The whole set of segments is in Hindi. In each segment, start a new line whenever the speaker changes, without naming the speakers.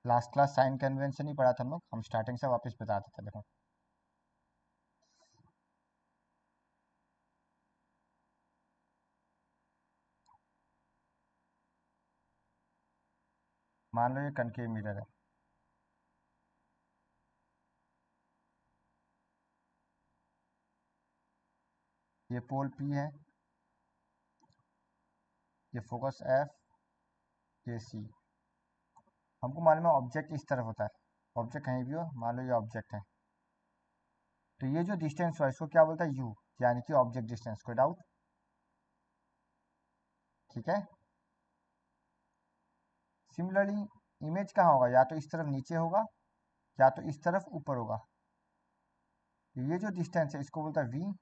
लास्ट क्लास साइन कन्वेंशन ही पढ़ा था हम स्टार्टिंग से वापस बता देते देखो। मान लो ये कनकेव मिरर है, ये पोल P है, ये फोकस F, ये C। हमको मालूम है ऑब्जेक्ट इस तरफ होता है, ऑब्जेक्ट कहीं भी हो, मान लो ये ऑब्जेक्ट है, तो ये जो डिस्टेंस हुआ इसको क्या बोलता है U, यानी कि ऑब्जेक्ट डिस्टेंस। कोई डाउट? ठीक है। सिमिलरली इमेज कहाँ होगा, या तो इस तरफ नीचे होगा या तो इस तरफ ऊपर होगा। ये जो डिस्टेंस है इसको बोलता है V,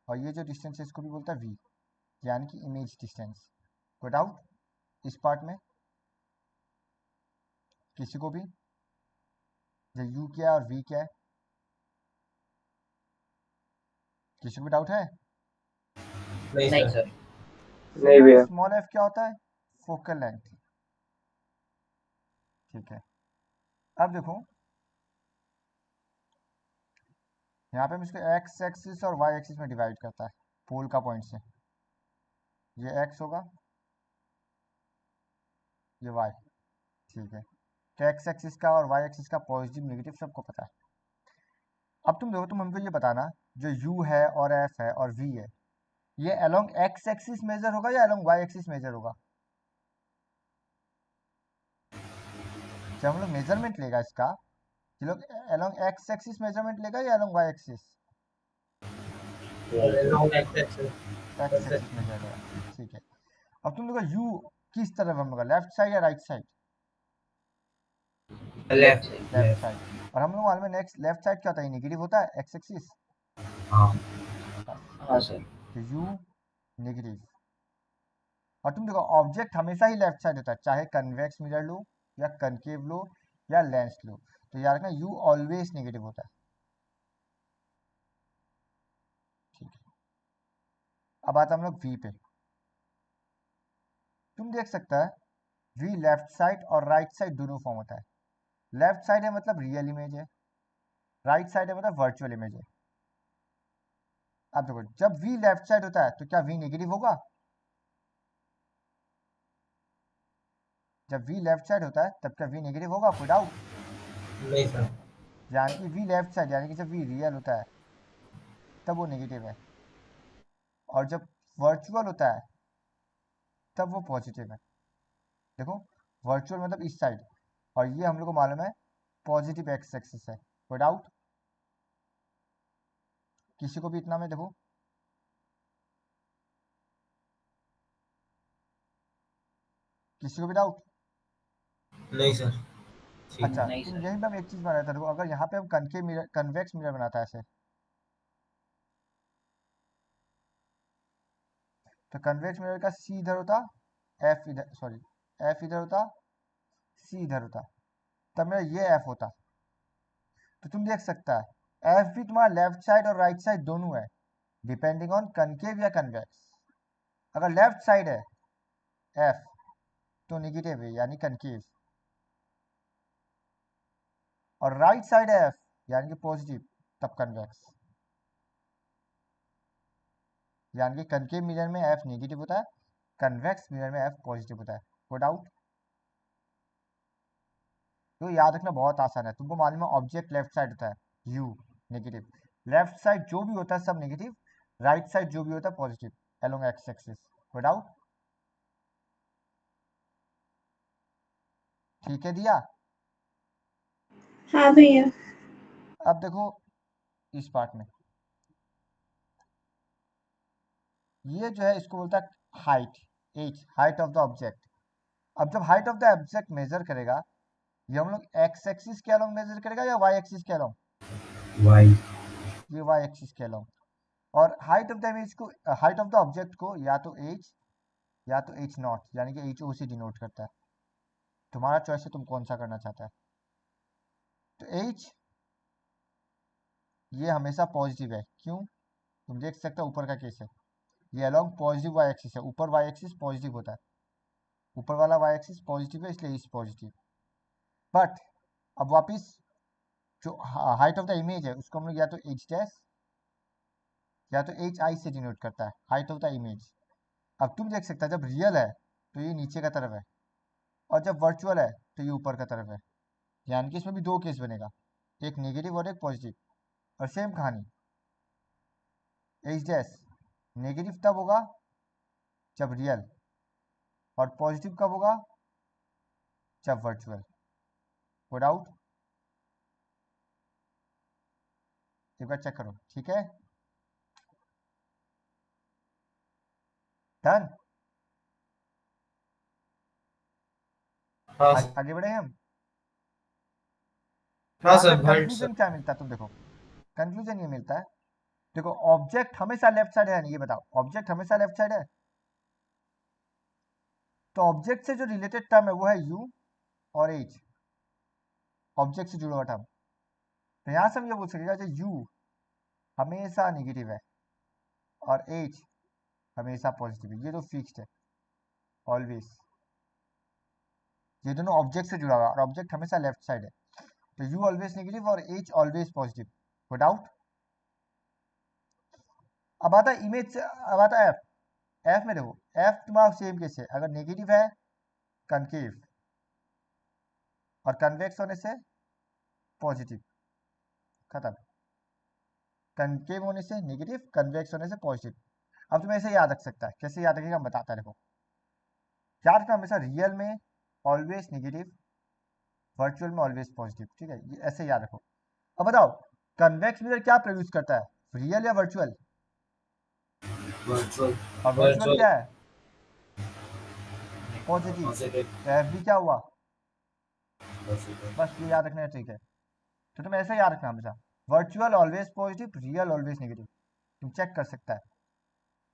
और ये जो डिस्टेंस है इसको भी बोलता है V, यानी कि इमेज डिस्टेंस। कोई डाउट इस पार्ट में किसी को भी? जो U क्या है और V क्या है, किसी को भी डाउट है?
नहीं सर।
नहीं भैया।
स्मॉल f क्या होता है? Focal length. ठीक है, अब देखो यहाँ पे हम इसको x एक्सिस और y एक्सिस में डिवाइड करता है पोल का पॉइंट से। ये x होगा, ये y। ठीक है, तो x एक्सिस का और y एक्सिस का पॉजिटिव नेगेटिव सबको पता है। अब तुम देखो, तुम हमको ये बताना जो u है और f है और v है, ये अलोंग x एक्सिस मेजर होगा या अलोंग y एक्सिस मेजर होगा? जब हम लोग मेजरमेंट लेगा इसका, ये लोग अलोंग x एक्सिस मेजरमेंट लेगा या along y axis?
Long axis
x axis measure लेगा। ठीक है, अब तुम देखो u किस तरफ हम लोग, लेफ्ट साइड या right side?
Left
left side. और हम लोग मालूम है नेक्स्ट लेफ्ट साइड क्या होता है, नेगेटिव होता है x एक्सिस।
हाँ
बस,
हाँ सर।
तो u नेगेटिव। और तुम देखो ऑब्जेक्ट हमेशा ही लेफ्ट साइड होता है, चाहे कन्वेक्स मिरर लो या कनकेव लो या लेंस लो, तो याद रखना u ऑलवेज नेगेटिव होता है। ठीक है, अब आता हम लोग v पे। तुम देख सकता है v लेफ्ट साइड और राइट साइड दोनों फॉर्म होता है। लेफ्ट साइड है मतलब रियल इमेज है, राइट साइड है मतलब वर्चुअल इमेज है। अब देखो जब v लेफ्ट साइड होता है तो क्या v नेगेटिव होगा? जब v लेफ्ट साइड होता है तब क्या v नेगेटिव होगा? कोई डाउट?
नहीं सर।
यानी कि v लेफ्ट साइड, यानी कि जब v रियल होता है तब वो नेगेटिव है, और जब वर्चुअल होता है तब वो पॉजिटिव है। देखो वर्चुअल मतलब इस साइड, और ये हम लोग को मालूम है पॉजिटिव एक्स एक्सिस है। कोई डाउट किसी को भी इतना में? देखो किसी को भी डाउट?
नहीं सर। ठीक
अच्छा,
नहीं
तुम
सर।
यहीं पे हम एक चीज बना था, देखो अगर यहाँ पे हम कनकेव मिरर, कन्वेक्स मिरर बनाता है ऐसे, तो कन्वेक्स मिरर का सी इधर होता, एफ इधर, सॉरी एफ इधर होता, सी इधर होता, तब मेरा ये एफ होता। तो तुम देख सकता है एफ भी तुम्हारा लेफ्ट साइड और राइट साइड दोनों है, डिपेंडिंग ऑन कनकेव या कन्वेक्स। अगर लेफ्ट साइड है एफ तो नेगेटिव है यानी कनकेव, और राइट साइड है एफ यानी कि पॉजिटिव, तब कन्वेक्स। यानी कि कनकेव मिरर में एफ नेगेटिव होता है, कन्वेक्स मिरर में एफ पॉजिटिव होता है। कोई डाउट? तो याद रखना बहुत आसान है, तुमको मालूम है ऑब्जेक्ट लेफ्ट साइड होता है यू नेगेटिव, लेफ्ट साइड जो भी होता है सब नेगेटिव, राइट साइड जो भी होता है पॉजिटिव अलोंग एक्स एक्सिस। कोई डाउट? ठीक है दिया।
हाँ भैया।
अब देखो इस पार्ट में, ये जो है इसको बोलता है height, h, height of the object. अब जब height of the object measure करेगा, ये हम लोग एक्स एक्सिस के अलोंग मेजर करेगा या वाई एक्सिस के अलोंग?
वाई।
ये वाई एक्सिस के अलोंग। और हाइट ऑफ द इमेज को, हाइट ऑफ द ऑब्जेक्ट को या तो एच या तो एच नॉट यानी कि एच ओ से डिनोट करता है। तुम्हारा चॉइस है तुम कौन सा करना चाहता है। तो एच ये हमेशा पॉजिटिव है, क्यों? तुम देख सकते हो ऊपर का केस है, ये अलोंग पॉजिटिव वाई एक्सिस है, ऊपर वाई एक्सिस पॉजिटिव होता है, ऊपर वाला वाई एक्सिस पॉजिटिव है इसलिए एच पॉजिटिव। बट अब वापिस जो हाइट ऑफ द इमेज है उसको हम लोग या तो एच डैश या तो एच आई से डिनोट करता है, हाइट ऑफ द इमेज। अब तुम देख सकता है जब रियल है तो ये नीचे का तरफ है, और जब वर्चुअल है तो ये ऊपर का तरफ है। यानी कि इसमें भी दो केस बनेगा, एक नेगेटिव और एक पॉजिटिव। और सेम कहानी, एच डैश नेगेटिव तब होगा जब रियल, और पॉजिटिव कब होगा जब वर्चुअल। को डाउट? एक बार चेक करो, ठीक है? डन।
हाँ सर।
आगे बढ़े हम। तो
हाँ
यहाँ से
सर, भंट सर।
कंक्लूजन क्या मिलता है, तुम देखो। कंक्लूजन ये मिलता है, देखो ऑब्जेक्ट हमेशा लेफ्ट साइड है, नहीं ये बताओ, ऑब्जेक्ट हमेशा लेफ्ट साइड है। तो ऑब्जेक्ट से जो रिलेटेड टर्म है वो है यू और एच, ऑब्जेक्ट से जुड़ा हुआ टर्म। तो यहाँ से हम ये बोल सकेगा जो यू हमेशा निगेटिव है और एच हमेशा पॉजिटिव है, ये तो फिक्स्ड है ऑलवेज। ये दोनों ऑब्जेक्ट से जुड़ा हुआ है और ऑब्जेक्ट हमेशा लेफ्ट साइड है। तो यू ऑलवेज नेगेटिव और h always positive. No doubt. अब आता है इमेज, अब आता है एफ। एफ में देखो, एफ तुम्हारा सेम केस है, अगर नेगेटिव है कनकेव और कन्वेक्स होने से पॉजिटिव, खत्म। कनकेव होने से नेगेटिव, कन्वेक्स होने से पॉजिटिव। अब तुम्हें ऐसे याद रख सकता है, कैसे याद रखेगा हम बताता है, देखो। याद रखना हमेशा रियल में ऑलवेज नेगेटिव, वर्चुअल में ऑलवेज पॉजिटिव, ठीक है? ये ऐसे याद रखो। अब बताओ कन्वेक्स मिरर क्या प्रोड्यूस करता है, रियल या वर्चुअल?
वर्चुअल।
और वर्चुअल
वर्चुअल।
क्या है? पॉजिटिव।
पॉजिटिव।
तो एफ भी क्या हुआ?
पॉजिटिव।
बस ये याद रखना है, ठीक है? तो तुम ऐसे याद रखना हमेशा, virtual always positive, real always negative. तुम चेक कर सकता है,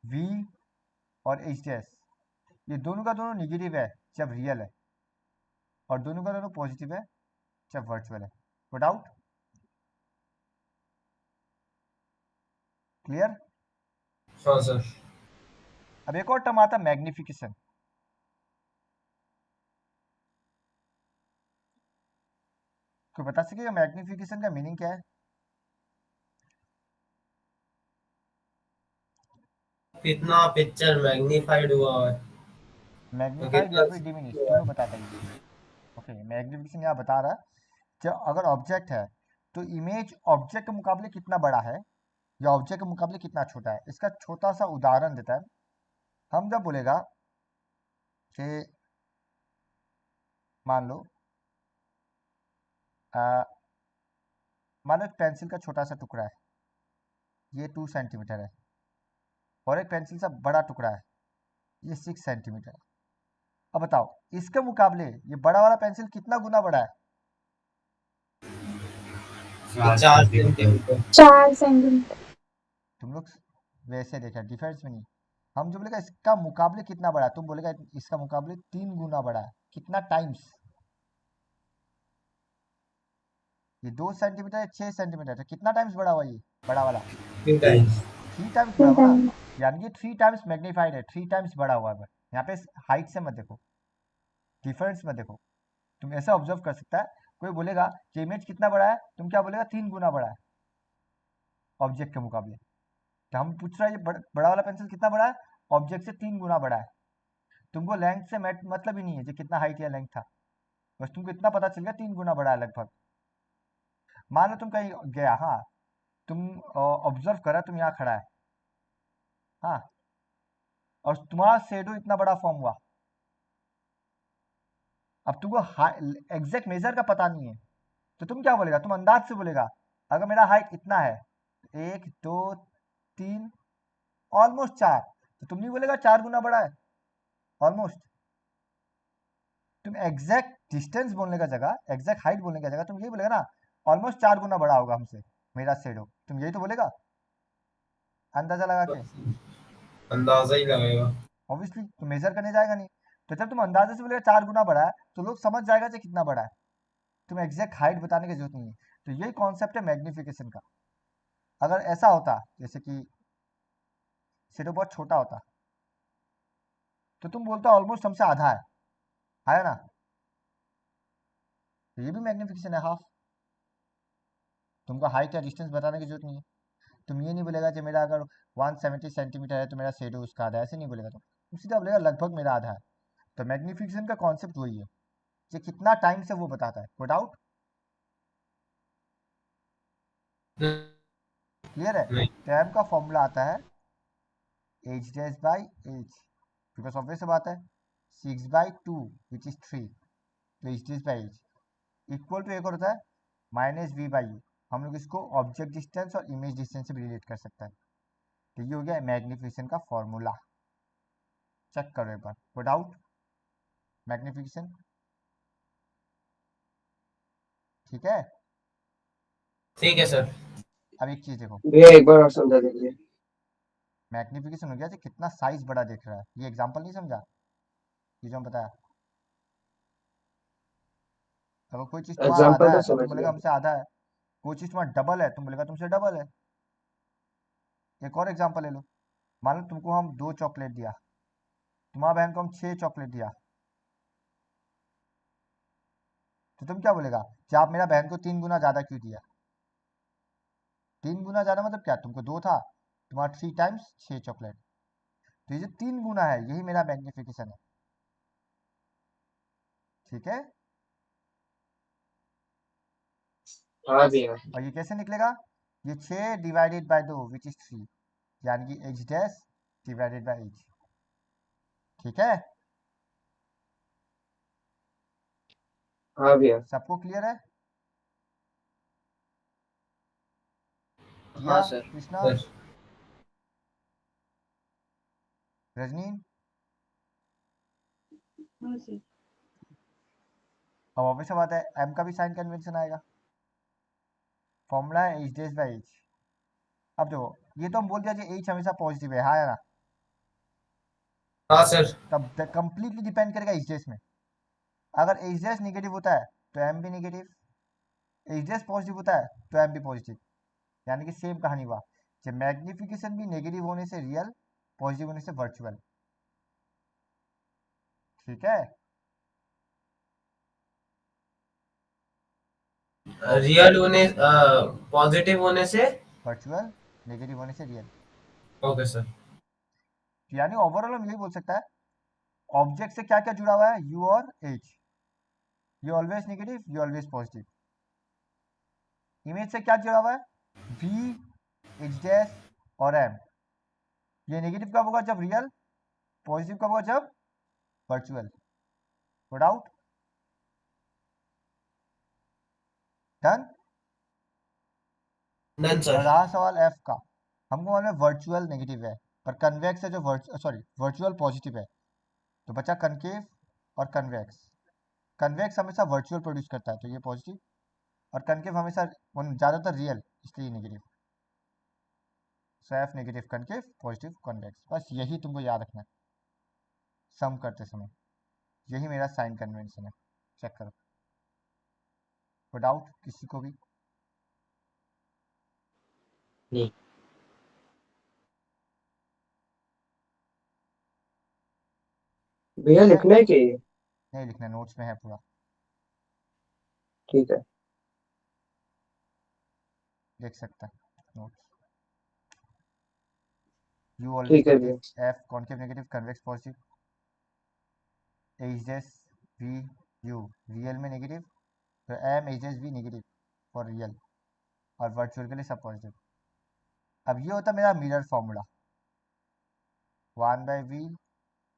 वी और एच डी एस ये दोनों का दोनों निगेटिव है जब रियल है, और दोनों का दोनों पॉजिटिव है जब वर्चुअल है। No doubt? क्लियर?
हाँ सर।
अब एक और टर्म आता है मैग्निफिकेशन। कोई बता सकेगा मैग्निफिकेशन का मीनिंग क्या है?
कितना पिक्चर मैग्नीफाइड हुआ है, तो
मैग्नीफाइड या
कितना
फिर डिमिनिश,
हुआ
दोनों
है।
बताता है ये। ओके, मैग्निफिकेशन यहाँ बता रहा है जब अगर ऑब्जेक्ट है तो इमेज ऑब्जेक्ट के मुकाबले कितना बड़ा है या ऑब्जेक्ट के मुकाबले कितना छोटा है। इसका छोटा सा उदाहरण देता है। हम जब बोलेगा कि मान लो आ, मान लो एक पेंसिल का छोटा सा टुकड़ा है, ये 2 सेंटीमीटर है, और एक पेंसिल सा बड़ा टुकड़ा है, ये 6 सेंटीमीटर है। अब बताओ इसके मुकाबले ये बड़ा वाला पेंसिल कितना गुना बड़ा है?
4 सेंटीमीटर।
4 सेंटीमीटर।
तुम लोग वैसे देखा डिफरेंस में नहीं। हम जो बोलेगा इसका मुकाबले कितना बड़ा है, तुम बोलेगा इसका मुकाबले 3 गुना बड़ा है। कितना टाइम्स? ये 2 सेंटीमीटर है, 6 सेंटीमीटर, तो कितना टाइम्स बड़ा हुआ ये बड़ा वाला?
3 टाइम्स।
3 टाइम्स बड़ा हुआ ना।
3 टाइम।
यानी कि 3 टाइम्स मैग्नीफाइड है, 3 टाइम्स बड़ा हुआ है। यहाँ पे हाइट से मत देखो, डिफरेंस मत देखो। तुम ऐसा ऑब्जर्व कर सकता है, कोई बोलेगा कि इमेज कितना बड़ा है, तुम क्या बोलेगा? 3 गुना बड़ा है ऑब्जेक्ट के मुकाबले। तो हम पूछ रहे हैं ये बड़ा वाला पेंसिल कितना बड़ा है? ऑब्जेक्ट से 3 गुना बड़ा है। तुमको लेंथ से मतलब ही नहीं है जो कितना हाइट या लेंथ था, बस तुमको इतना पता चल गया 3 गुना बड़ा है लगभग। मान लो तुम कहीं गया, हाँ, तुम ऑब्जर्व करा, तुम यहाँ खड़ा है, हाँ, और तुम्हारा शेडो इतना बड़ा फॉर्म हुआ। अब तुमको एग्जैक्ट मेजर का पता नहीं है, तो तुम क्या बोलेगा? तुम अंदाज से बोलेगा अगर मेरा हाइट इतना है, 1 2 3 ऑलमोस्ट 4, तो तुम नहीं बोलेगा 4 गुना बड़ा है ऑलमोस्ट। तुम एग्जैक्ट डिस्टेंस बोलने का जगह, एग्जैक्ट हाइट बोलने का जगह तुम यही बोलेगा ना, ऑलमोस्ट 4 गुना बड़ा होगा हमसे मेरा शेडो। तुम यही तो बोलेगा अंदाजा लगा के।
अंदाजा ही लगेगा।
ऑब्वियसली तो मेजर करने जाएगा नहीं। तो जब तुम अंदाजे से बोलेगा 4 गुना बड़ा है, तो लोग समझ जाएगा कि कितना बड़ा है। तुम्हें एग्जैक्ट हाइट बताने की जरूरत नहीं है। तो यही कॉन्सेप्ट है मैग्निफिकेशन का। अगर ऐसा होता जैसे कि शेडो बहुत छोटा होता, तो तुम बोलते ऑलमोस्ट हमसे आधा है ना? तो ये भी मैग्निफिकेशन है हाफ। तुमको हाइट या डिस्टेंस बताने की जरूरत नहीं है। तुम ये नहीं बोलेगा कि मेरा अगर 170 सेंटीमीटर है तो मेरा शेडो उसका आधा है, ऐसे नहीं बोलेगा तुम सीधा बोलेगा लगभग मेरा आधा है। तो मैग्निफिकेशन का कॉन्सेप्ट वही है, ये कितना टाइम से वो बताता है। कोई डाउट? क्लियर है?
नहीं।
तो m का फॉर्मूला आता है h dash by h, because obvious बात है 6/2 विच इज 3, तो h dash by h equal to एक और होता है माइनस v बाई u। हम लोग इसको ऑब्जेक्ट डिस्टेंस और इमेज डिस्टेंस से भी रिलेट कर सकते हैं। तो ये हो गया मैग्निफिकेशन का फॉर्मूला। चेक करो एक बार। कोई डाउट? मैग्निफिकेशन ठीक है।
ठीक है सर।
अब एक चीज देखो,
भैया एक बार और समझा दीजिए।
मैग्निफिकेशन हो गया कि कितना साइज बड़ा दिख रहा है। ये एग्जांपल नहीं समझा, ये जो हम बताया। अगर कोई चीज तुम्हारा
एग्जाम्पल
आधा
तो
है तो
समझ
तुम बोलेगा
गया।
हमसे आधा है, कोई चीज तुम्हारा डबल है तुम बोलेगा तुमसे डबल है। एक और एग्जांपल ले लो, मान लो तुमको हम 2 चॉकलेट दिया, तुम्हारा बहन को हम 6 चॉकलेट दिया, तो तुम क्या बोलेगा कि आप मेरा बहन को 3 गुना ज्यादा क्यों दिया? 3 गुना ज्यादा मतलब क्या, तुमको 2 था, तुम्हारा 3 टाइम्स 6 चॉकलेट। तो ये जो 3 गुना है यही मेरा मैग्निफिकेशन है। ठीक है।
हाँ भैया।
और ये कैसे निकलेगा? ये 6 डिवाइडेड बाय 2 विच इज 3, यानी कि h dash divided by h। ठीक है,
हाँ भैया।
सबको क्लियर है? किया?
हाँ सर।
कृष्णा?
सर
रजनी?
हाँ सर।
अब ऑब्वियस बात है m का भी साइन कन्वेंशन आएगा। फॉर्मूला है h डैश बाय h। अब देखो, ये तो हम बोल दिया कि h हमेशा पॉजिटिव है, हाँ या ना?
हाँ सर।
तब कंप्लीटली डिपेंड करेगा h डैश में। अगर h डैश नेगेटिव होता है तो m भी नेगेटिव, h डैश पॉजिटिव होता है तो m भी पॉजिटिव, यानी कि सेम कहानी हुआ कि मैग्निफिकेशन भी नेगेटिव होने से रियल, पॉजिटिव होने से वर्चुअल। ठीक है।
रियल होने पॉजिटिव होने से।
वर्चुअल, नेगेटिव होने से रियल।
Okay sir.
यानी ओवरऑल हम यही बोल सकता है ऑब्जेक्ट से क्या क्या जुड़ा हुआ है, u और h। U always negative, u always positive. Image से क्या जुड़ा हुआ है, v, h डैश और m। ये नेगेटिव कब होगा, जब रियल, पॉजिटिव कब होगा, जब virtual. No doubt? Done.
Done
और
सर।
रहा सवाल f का, हमको मालूम है वर्चुअल नेगेटिव है, पर कन्वेक्स है जो वर्चुअल पॉजिटिव है। तो बचा कनकेव और कन्वेक्स। कन्वेक्स हमेशा वर्चुअल प्रोड्यूस करता है तो ये पॉजिटिव, और कनकेव हमेशा ज़्यादातर रियल, इसलिए negative. So F negative, concave positive, convex. बस यही तुमको याद रखना है सम करते समय। यही मेरा साइन कन्वेंशन है। चेक करो। कोई डाउट किसी को भी?
नहीं भैया,
ठीक है,
लिखना है क्या ये?
नहीं लिखना, नोट्स में है पूरा,
ठीक है।
देख सकता है नोट्स। यू ऑलवेज
ठीक है भैया।
Negative, f concave negative, convex positive, h dash v u real में नेगेटिव, तो m h dash v negative for real, और वर्चुअल के लिए सब पॉजिटिव। अब ये होता है मेरा mirror formula, 1/v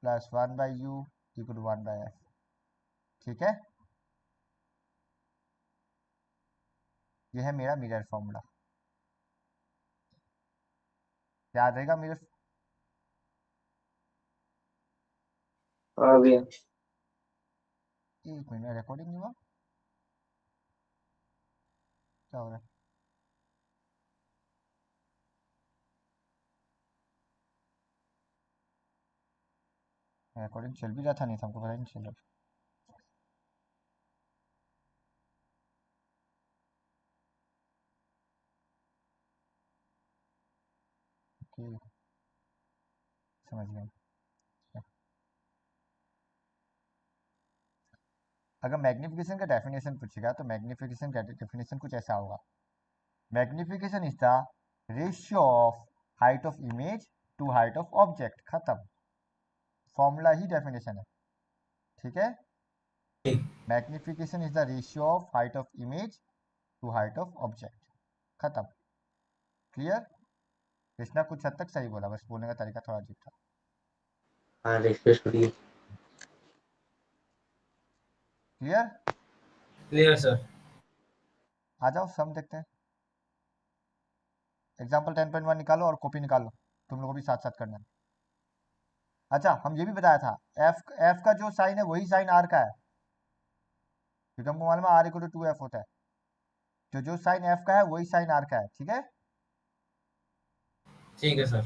plus 1/u equal to 1/f। ठीक है, ये है मेरा मिरर फॉर्मूला। याद रहेगा मिरर?
हाँ भैया।
एक मिनट, रिकॉर्डिंग नहीं हुआ, क्या हो रहा है? रिकॉर्डिंग चल भी रहा था, नहीं था, हमको पता ही नहीं चल रहा। ओके, समझ गया। अगर मैग्निफिकेशन का डेफिनेशन पूछेगा तो मैग्निफिकेशन का डेफिनेशन कुछ ऐसा होगा, magnification is the ratio of height of image to height of object, खत्म, फॉर्मूला ही डेफिनेशन है, ठीक है।
ठीक।
Magnification is the ratio of height of image to height of object, खत्म, क्लियर। कृष्णा कुछ हद तक सही बोला, बस बोलने का तरीका थोड़ा अजीब था।
हाँ रिफ्रेश करिए।
Clear,
clear sir.
आ जाओ सम देखते हैं। एग्जाम्पल 10.1 निकालो और कॉपी निकालो, तुम लोगों को भी साथ साथ करना है। अच्छा हम ये भी बताया था, एफ का जो साइन है वही साइन आर का है, क्योंकि हमको मालूम है आर इक्वल टू 2f होता है, तो जो साइन एफ का है वही साइन आर का है, ठीक है।
ठीक है सर।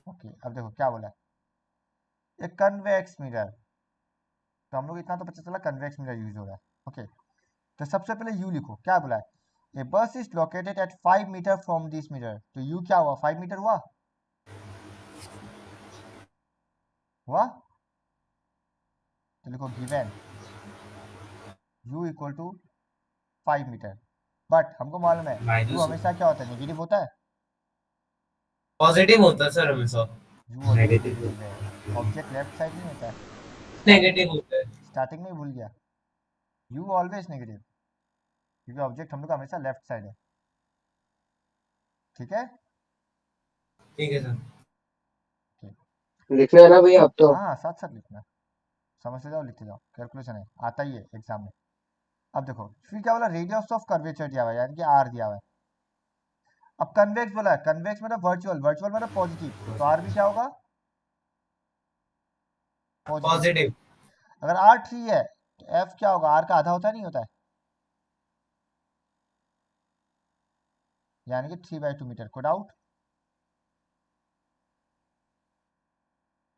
ओके अब देखो क्या बोला है, एक कन्वेक्स मिरर, तो हम लोग इतना तो पता चला कन्वेक्स मिरर यूज हो रहा है, ओके। तो सबसे पहले यू लिखो, क्या बोला है, a bus is located at 5 metre from this mirror, तो यू क्या हुआ, 5 मीटर हुआ, हुआ। तो लिखो given u equal to 5 metre, but हमको मालूम है u
माइनस
हमेशा क्या होता है, नेगेटिव होता है,
पॉजिटिव होता है सर हमेशा।
u ऑलवेज
नेगेटिव
नेगेटिव है, ऑब्जेक्ट लेफ्ट साइड नहीं होता है,
नेगेटिव होता है।
स्टार्टिंग में ही भूल गया, u ऑलवेज नेगेटिव, क्योंकि ऑब्जेक्ट हम लोग का हमेशा लेफ्ट साइड है, ठीक है।
ठीक है सर।
ठीक।
लिखना है ना भैया अब तो।
हाँ साथ साथ लिखना, समझते जाओ लिखते जाओ, कैलकुलेशन है, आता ही है एग्जाम में। अब देखो फिर क्या बोला, रेडियस ऑफ कर्वेचर दिया हुआ है, यानी कि आर दिया हुआ है। अब कन्वेक्स बोला है, कन्वेक्स मतलब वर्चुअल, वर्चुअल मतलब पॉजिटिव, तो आर भी क्या होगा, पॉजिटिव।
पॉजिटिव।
अगर आर 3 है तो एफ क्या होगा, आर का आधा होता है नहीं होता है, यानी कि 3/2 मीटर, कोई डाउट,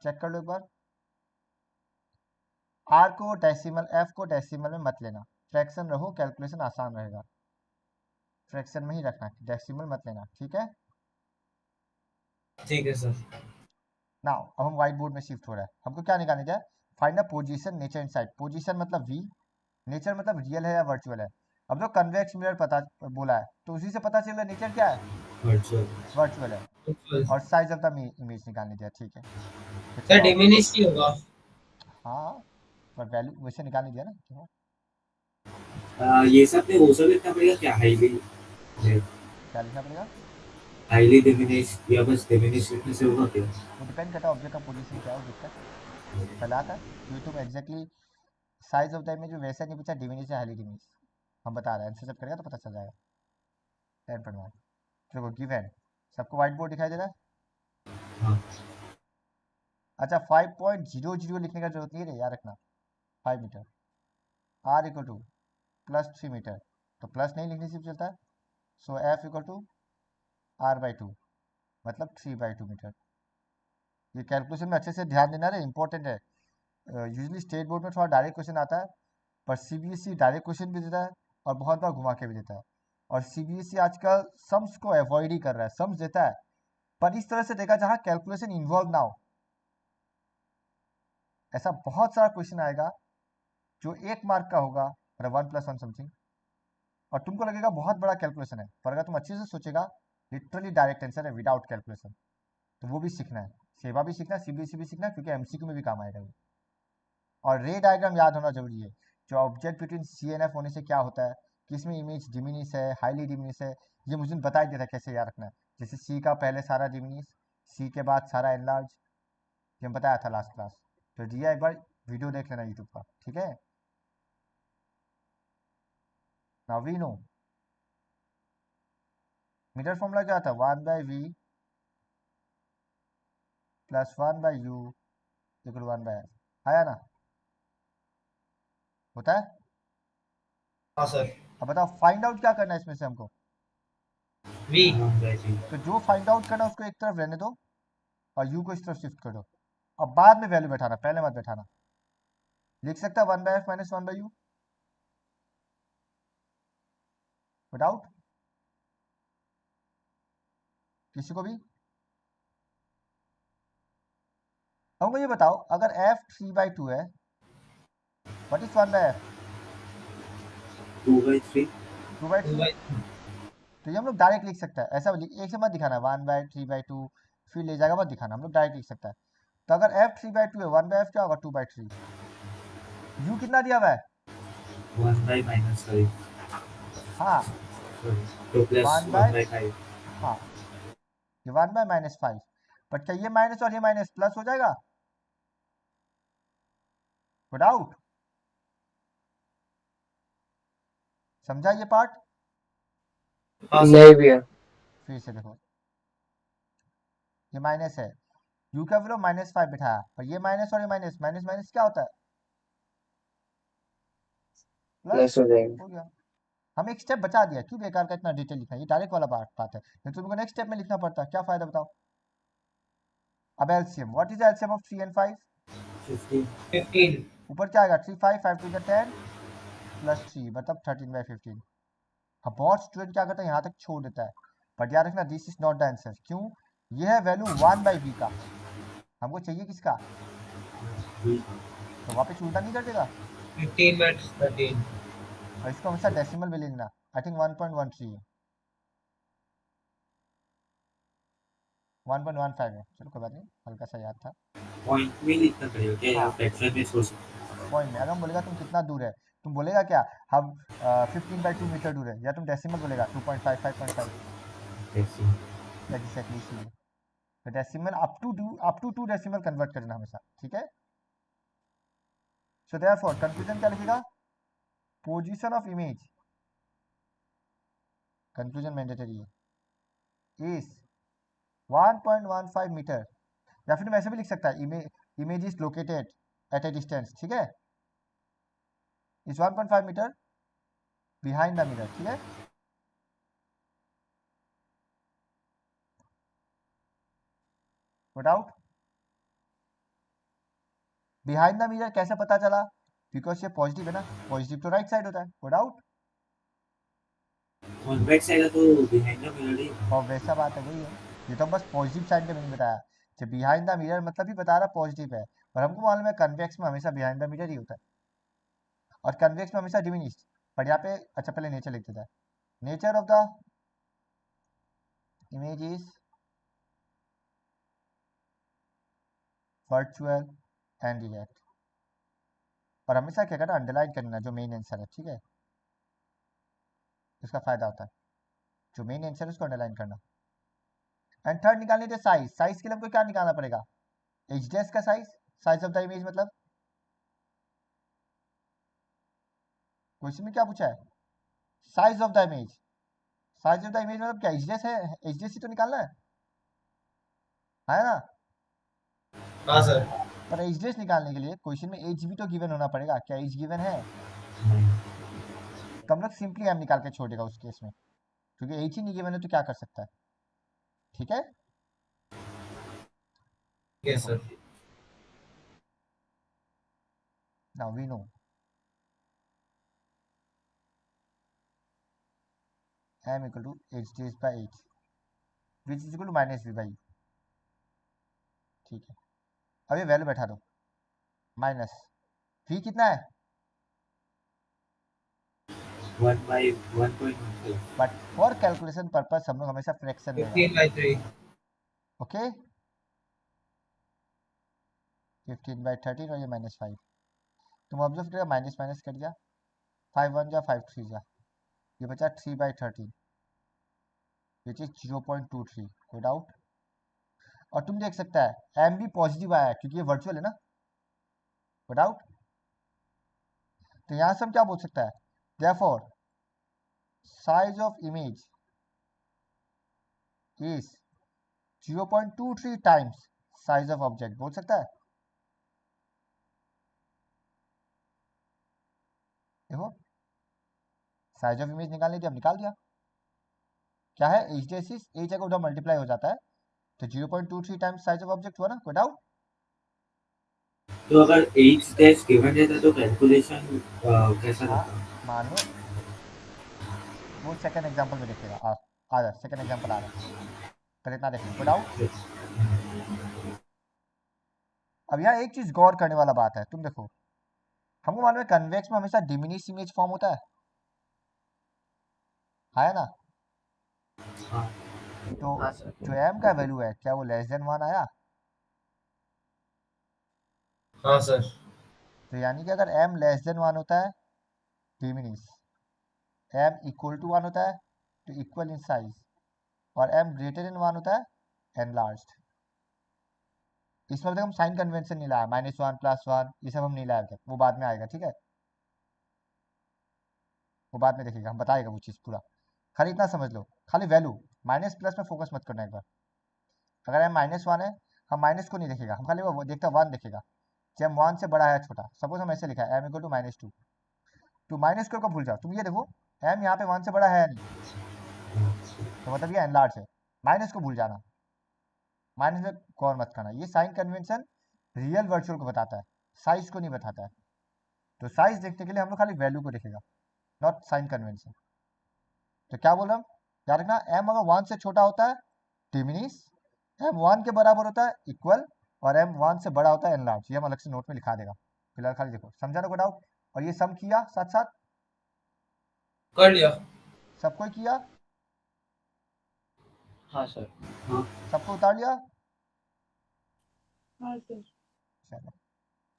चेक कर लो एक बार। आर को डेसिमल, एफ को डेसिमल में मत लेना, फ्रैक्शन रहो, कैलकुलेशन आसान रहेगा, फ्रैक्शन में ही रखना, डेसिमल मत लेना, ठीक है।
ठीक है सर।
नाउ अब हम व्हाइट बोर्ड में शिफ्ट हो रहा है, हमको क्या निकालने दिया है, find the position nature in side, position मतलब वी, नेचर मतलब रियल है या वर्चुअल है। अब जो कन्वेक्स मिरर पता बोला है तो उसी से पता चल रहा है नेचर क्या है,
वर्चुअल।
वर्चुअल है, और साइज ऑफ द इमेज निकालने दिया, ठीक है। तो
सर
चलो
डिमिनिश ही होगा।
हाँ, पर वैल्यू वैसे निकालने दिया ना, क्यों,
ये सब में वो सब लिखना पड़ेगा क्या,
क्या लिखना पड़ेगा,
हाईली डिमिनिश या बस डिमिनिश लिखने से होगा क्या?
वो डिपेंड करता है ऑब्जेक्ट का पोजीशन क्या है उस दिक्कत, पहला आता है, क्योंकि तुम exactly size of the image में वैसे नहीं पूछा, डिमिनिश या हाईली डिमिनिश, हम बता रहे हैं, आंसर जब करेगा तो पता चल जाएगा। 10.1 देखो गिवन, सबको व्हाइट बोर्ड दिखाई दे रहा है।
हाँ।
अच्छा 5.00 लिखने का जरूरत नहीं है, याद रखना 5 metre, r equal to +3 metre, तो प्लस नहीं लिखने से भी चलता है, सो एफ इक्वल टू r/2 मतलब 3/2 मीटर। ये कैलकुलेशन में अच्छे से ध्यान देना है, इंपॉर्टेंट है, यूजली स्टेट बोर्ड में थोड़ा डायरेक्ट क्वेश्चन आता है, पर सीबीएसई डायरेक्ट क्वेश्चन भी देता है और बहुत बार घुमा के भी देता है, और सीबीएसई आजकल सम्स को अवॉइड ही कर रहा है, सम्स देता है पर इस तरह से देगा जहाँ कैलकुलेशन इन्वॉल्व ना हो, ऐसा बहुत सारा क्वेश्चन आएगा जो 1 मार्क का होगा, मतलब 1+1 समथिंग, और तुमको लगेगा बहुत बड़ा कैलकुलेशन है, पर अगर तुम अच्छे से सोचेगा लिटरली डायरेक्ट आंसर है विदाउट कैलकुलेशन, तो वो भी सीखना है, सेवा भी सीखना है, सीबीएसई भी सीखना है, क्योंकि एमसीक्यू में भी काम आएगा ये। और रे डायग्राम याद होना जरूरी है, जो object between C and f होने से क्या होता है, किसमें इमेज डिमिनिश है, हाईली डिमिनिश है, ये मुझे बता ही देता है कैसे याद रखना है, जैसे सी का पहले सारा डिमिनिश, सी के बाद सारा एनलार्ज, ये हम बताया था लास्ट क्लास, तो दिया एक बार वीडियो देख लेना यूट्यूब का, ठीक है। Now we know metre formula क्या था, 1/v plus 1/u equal 1/f, आया ना, होता है।
हाँ सर।
अब बताओ फाइंड आउट क्या करना है इसमें से हमको,
वी।
तो जो फाइंड आउट करना है उसको एक तरफ रहने दो और u को इस तरफ शिफ्ट कर दो, अब बाद में वैल्यू बैठाना, पहले मत बैठाना, लिख सकता है 1/f माइनस 1/u, विदाउट किसी को भी। अब मुझे बताओ अगर f 3/2 है, व्हाट इज 1/f,
2/3
2/3। तो ये हम लोग डायरेक्ट लिख सकते हैं, ऐसा एक से मत दिखाना 1/3/2 फिर ले जाएगा मत दिखाना, हम लोग डायरेक्ट लिख सकता है। तो अगर f 3/2 है 1/f क्या होगा 2/3। u कितना दिया हुआ है
1/-5
हाँ
तो प्लस
1/,
1/5
हाँ ये 1/-5, बट क्या ये माइनस और ये माइनस प्लस हो जाएगा विदाउट, समझा ये पार्ट।
हाँ सर।
नहीं भैया।
फिर से देखो ये माइनस है, u का वैल्यू -5 बिठाया, पर ये माइनस और ये माइनस, माइनस माइनस क्या होता है प्लस
प्लस हो जाएगा।
हो गया। हम एक स्टेप बचा दिया, क्यों बेकार का इतना डिटेल लिखना, ये डायरेक्ट वाला बात है, नहीं तो तुमको नेक्स्ट स्टेप में लिखना पड़ता, क्या फायदा बताओ। अब LCM, what is LCM of 3 and 5।
15
ऊपर क्या आएगा 3 5 5 2 10 प्लस 3 मतलब 13/15। अब बहुत स्टूडेंट क्या करता है यहाँ तक छोड़ देता है, बट याद रखना this is not the answer. क्यों, ये है वैल्यू 1/v का, हमको चाहिए किसका, तो वापस उल्टा नहीं कर देगा,
15/13
और इसको हमेशा डेसिमल में लेना। आई थिंक 1.13 है, 1.15 है, चलो कोई बात नहीं, हल्का सा याद था।
पॉइंट में लिखना पड़ेगा क्या, या
हाँ
फ्रैक्शन में सोच सकते
पॉइंट में, अगर हम बोलेगा तुम कितना दूर है, तुम बोलेगा क्या हम 15/2 मीटर दूर है, या तुम डेसिमल बोलेगा 2.5 5.5
हैं?
एग्जैक्टली, इसीलिए तो decimal up to 2 decimal convert करना हमेशा, ठीक है। सो देयरफॉर कंक्लूजन क्या लिखेगा, position of image, conclusion mandatory है, इज 1.15 मीटर, या फिर तुम ऐसे भी लिख सकता है image is located at a distance, ठीक है, is 1.5 metre behind the mirror, ठीक है। No doubt, behind the mirror कैसे पता चला, बिकॉज ये पॉजिटिव है ना, पॉजिटिव तो राइट साइड होता है, नो डाउट।
कॉन्वेक्स आएगा तो बिहाइंड द मिरर ही।
और वैसा बात है, वही है, ये तो बस पॉजिटिव साइड का मैंने बताया, जब बिहाइंड द मिरर मतलब ही बता रहा पॉजिटिव है, और हमको मालूम है कन्वेक्स में हमेशा बिहाइंड द मिरर ही होता है, और कन्वेक्स में हमेशा डिमिनिश्ड। पर यहाँ पे अच्छा पहले नेचर लिख देता है, nature of the image is virtual and direct, और हमेशा क्या करना अंडरलाइन करना जो मेन आंसर है, ठीक है, इसका फायदा होता है, जो मेन आंसर है उसको अंडरलाइन करना। एंड थर्ड निकालने थे साइज, साइज के लिए हमको क्या निकालना पड़ेगा, एच डैश का size, size of the image मतलब, क्वेश्चन में क्या पूछा है, size of the image, size of the image मतलब क्या एच डैश है, एच डैश ही तो निकालना है ना।
हाँ सर।
पर एच डैश निकालने के लिए क्वेश्चन में एच भी तो गिवन होना पड़ेगा, क्या एच गिवन है, तो हम लोग सिंपली एम निकाल के छोड़ेगा उस केस में, क्योंकि एच ही नहीं गिवन है तो क्या कर सकता है, ठीक है।
Yes sir.
Now we know m equal to h dash by h which is equal to minus v by u, ठीक है। अब ये वैल्यू बैठा दो, माइनस v कितना है,
1/1.15
बट फॉर कैलकुलेशन पर्पस हम लोग हमेशा फ्रैक्शन लेगा,
15/3
ओके। 15/13 और ये -5, तुम ऑब्जर्व करेगा माइनस माइनस कर दिया, 5 1 जा 5 3 जा, ये बचा 3/13 विच इज 0.23, कोई डाउट। और तुम देख सकता है एम भी पॉजिटिव आया है क्योंकि ये वर्चुअल है ना, कोई डाउट। तो यहाँ से हम क्या बोल सकता है, therefore size of image is 0.23 times size of object, बोल सकता है। देखो साइज ऑफ इमेज निकालनी थी, अब निकाल दिया, क्या है एच डेसिस, एच अगर उधर मल्टीप्लाई हो जाता है तो 0.23 टाइम्स साइज ऑफ ऑब्जेक्ट हुआ ना, कोई डाउट।
तो अगर एच डैश गिवन रहता तो कैलकुलेशन कैसा
हाँ
रहता।
मान लो वो सेकंड एग्जांपल में देखेगा, आ रहा सेकंड एग्जांपल आ रहा है, पहले इतना देख लो, कोई डाउट। अब यहाँ एक चीज गौर करने वाला बात है, तुम देखो हमको मालूम है कन्वेक्स में हमेशा डिमिनिश इमेज फॉर्म होता है, आया ना?
हाँ
तो
हाँ सर।
जो m का वैल्यू है क्या वो लेस देन 1 आया?
हाँ सर।
तो यानी कि अगर m लेस देन 1 होता है डिमिनिश, m इक्वल टू 1 होता है तो इक्वल इन साइज, और m ग्रेटर देन 1 होता है एनलार्ज्ड। इसमें अभी तक हम साइन कन्वेंशन नहीं लाया, -1 +1 ये सब हम नहीं लाए थे, वो बाद में आएगा, ठीक है? वो बाद में देखेगा, हम बताएगा वो चीज़ पूरा। खाली इतना समझ लो, खाली वैल्यू माइनस प्लस में फोकस मत करना एक बार। अगर m -1 है, हम माइनस को नहीं देखेगा, हम खाली वो देखता 1 देखेगा कि m 1 से बड़ा है छोटा। सपोज हम ऐसे लिखा है m = -2, तो माइनस को भूल जाओ, तुम ये देखो m यहाँ पे 1 से बड़ा है या नहीं, तो मतलब ये एनलार्ज है। माइनस को भूल जाना, माइनस में गौर मत करना, ये साइन कन्वेंशन रियल वर्चुअल को बताता है, साइज को नहीं बताता है। तो साइज देखने के लिए हम लोग खाली वैल्यू को देखेगा, नॉट साइन कन्वेंशन। तो क्या बोला, याद रखना m अगर 1 से छोटा होता है डिमिनिश, m 1 के बराबर होता है इक्वल, और m 1 से बड़ा होता है एनलार्ज। ये हम अलग से नोट में लिखा देगा, फिलहाल खाली देखो, समझा ना कोई डाउट? और ये सम किया साथ साथ,
कर लिया।
सबको किया,
हाँ सर।
हाँ
सबको उतार लिया।
हाँ सर।
चलो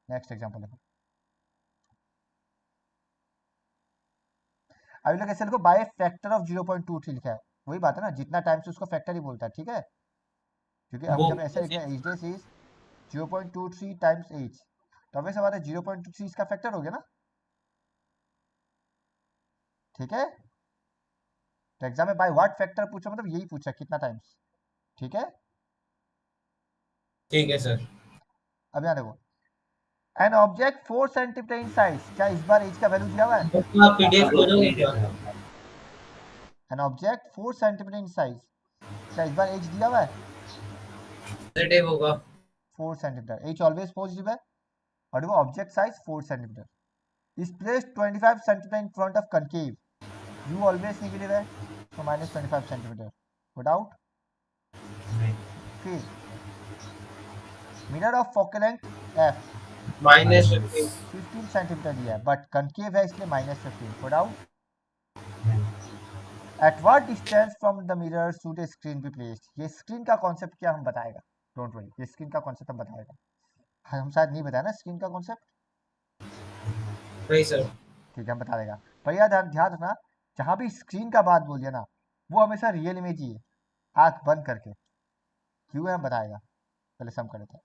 नेक्स्ट एग्जांपल देखो। अभी लोग ऐसे लिखो बाय फैक्टर ऑफ 0.23 लिखा है, वही बात है ना, जितना टाइम से उसको फैक्टर ही बोलता है, ठीक है? क्योंकि हम
वो
जब ऐसे लिख रहे हैं h dash is 0.23 times h, तो हमें सब आता है 0.23 इसका फैक्टर हो गया ना, ठीक है? तो एग्जाम में बाय व्हाट फैक्टर पूछा, मतलब यही पूछा कितना टाइम्स, ठीक है?
ठीक है सर।
अब यहाँ देखो, an object 4 centimetre in size, क्या इस बार एज का वैल्यू दिया हुआ है?
आप पीडीएफ
अब
खोलोगे क्या?
An object 4 centimetre in size, क्या इस बार एज दिया हुआ है?
पॉजिटिव होगा।
4 सेंटीमीटर, एच ऑलवेज पॉजिटिव है। और देखो object size 4 centimetre is placed 25 centimetre in front of concave, you always negative है, तो -25 सेंटीमीटर, विद आउट। फिर mirror of focal length f
-15।
15 centimetre दिया है, बट कनकेव है इसलिए -15, with out. Eight what distance from the mirror should a screen be placed, ये स्क्रीन का कॉन्सेप्ट क्या हम बताएगा, डोंट वरी, ये स्क्रीन का कॉन्सेप्ट हम बताएगा। हम शायद नहीं बताया ना स्क्रीन का कॉन्सेप्ट,
नहीं सर।
ठीक है हम बता देगा। पर यार ध्यान ध्यान रखना, जहां भी स्क्रीन का बात बोलिए ना, वो हमेशा रियल इमेज ही है, आंख बंद करके, क्यों है हम बताएगा, पहले सम कर लेते हैं।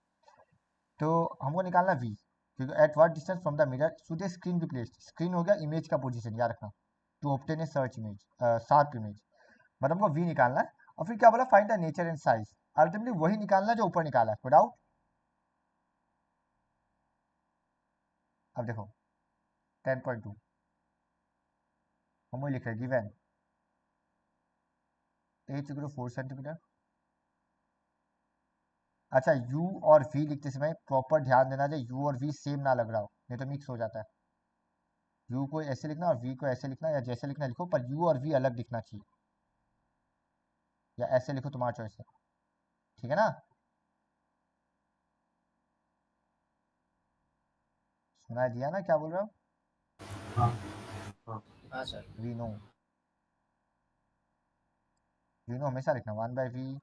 तो हमको निकालना v, क्योंकि at what distance from the mirror should a screen be placed, screen हो गया इमेज का पोजीशन, याद रखना, to obtain a search image, sharp image, मतलब हमको v निकालना है। और फिर क्या बोला, find the nature and size, ultimately वही निकालना है जो ऊपर निकाला है, विदाउट। अब देखो 10.2 हम वही लिख रहे हैं, गिवन h = 4 सेंटीमीटर। अच्छा u और v लिखते समय प्रॉपर ध्यान देना चाहिए, u और v सेम ना लग रहा हो, नहीं तो मिक्स हो जाता है। u को ऐसे लिखना और v को ऐसे लिखना, या जैसे लिखना लिखो, पर u और v अलग दिखना चाहिए, या ऐसे लिखो, तुम्हारा चॉइस है, ठीक है ना? सुनाई दिया ना क्या बोल रहा हूँ?
हाँ
हाँ सर।
वी नो, वी नो हमेशा लिखना 1/v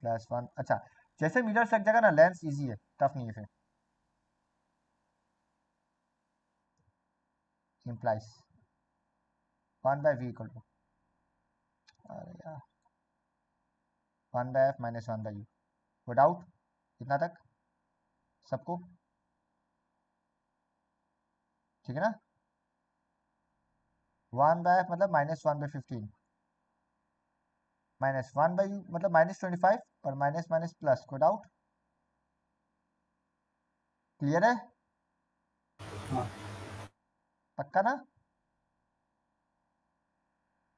+ 1। अच्छा जैसे मीटर से एक जगह ना, लेंस इजी है, टफ नहीं है, फिर इम्प्लाइज 1/v = अरे यार 1/f - 1/u, विदाउट, कितना तक सबको, ठीक है ना? 1/f मतलब -1/15, -1/u मतलब -25, और minus minus plus, without. Clear है?
हाँ
पक्का ना?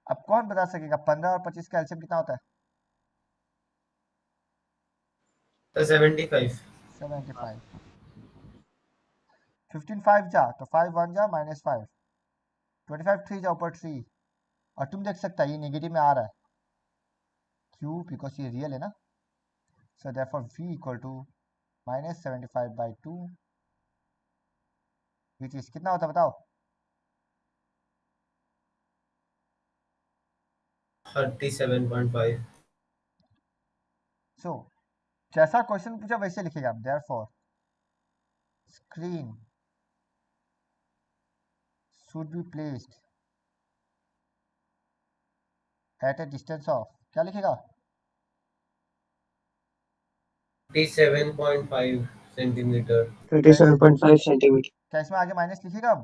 अब कौन बता सकेगा 15 और 25 का एलसीएम कितना होता है?
तो 75।
75। 15 5 जा तो 5 1 जा -5, 25 3 जा ऊपर 3, और तुम देख सकता है ये नेगेटिव में आ रहा है, क्यों? बिकॉज ये रियल है ना, so therefore v = -75/2, which is कितना होता है बताओ?
37.5.
सो जैसा क्वेश्चन पूछा वैसे लिखेगा therefore screen should be placed at a distance of, क्या लिखेगा
37.5 सेंटीमीटर.
37.5 सेंटीमीटर.
क्या इसमें आगे माइनस लिखेगा अब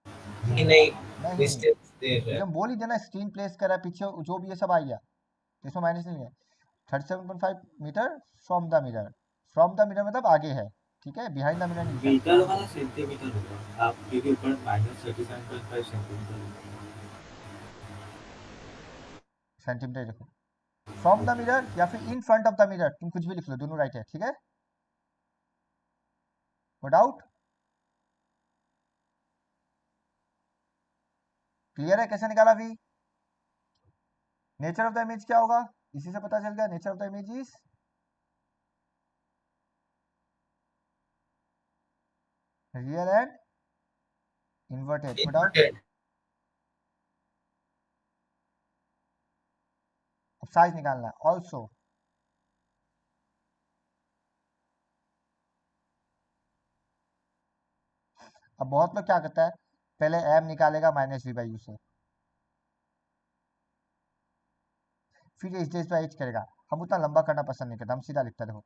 नहीं नहीं,
नहीं
डिस्टेंस दे रहा
ये
है.
हम बोल ही देना स्क्रीन प्लेस करा पीछे जो भी ये सब आ गया तो इसमें माइनस नहीं है 37.5 मीटर फ्रॉम द मिरर मतलब आगे है ठीक है बिहाइंड द मिरर नहीं लिखा
मीटर होगा ना सेंटीमीटर होगा, आप क्योंकि ऊपर -37.5 सेंटीमीटर.
सेंटीमीटर लिखो फ्रॉम द मिरर या फिर इन फ्रंट ऑफ द मिरर तुम कुछ भी लिख लो दोनों राइट है ठीक है नो डाउट क्लियर है कैसे निकाला भी नेचर ऑफ द इमेज क्या होगा इसी से पता चल गया nature of the image is real and inverted no doubt अब साइज निकालना है ऑल्सो अब बहुत लोग क्या करता है पहले एम निकालेगा माइनस वी बाई यू से फिर एच डेज बाई एच करेगा हम उतना लंबा करना पसंद नहीं करते हम सीधा लिखते देखो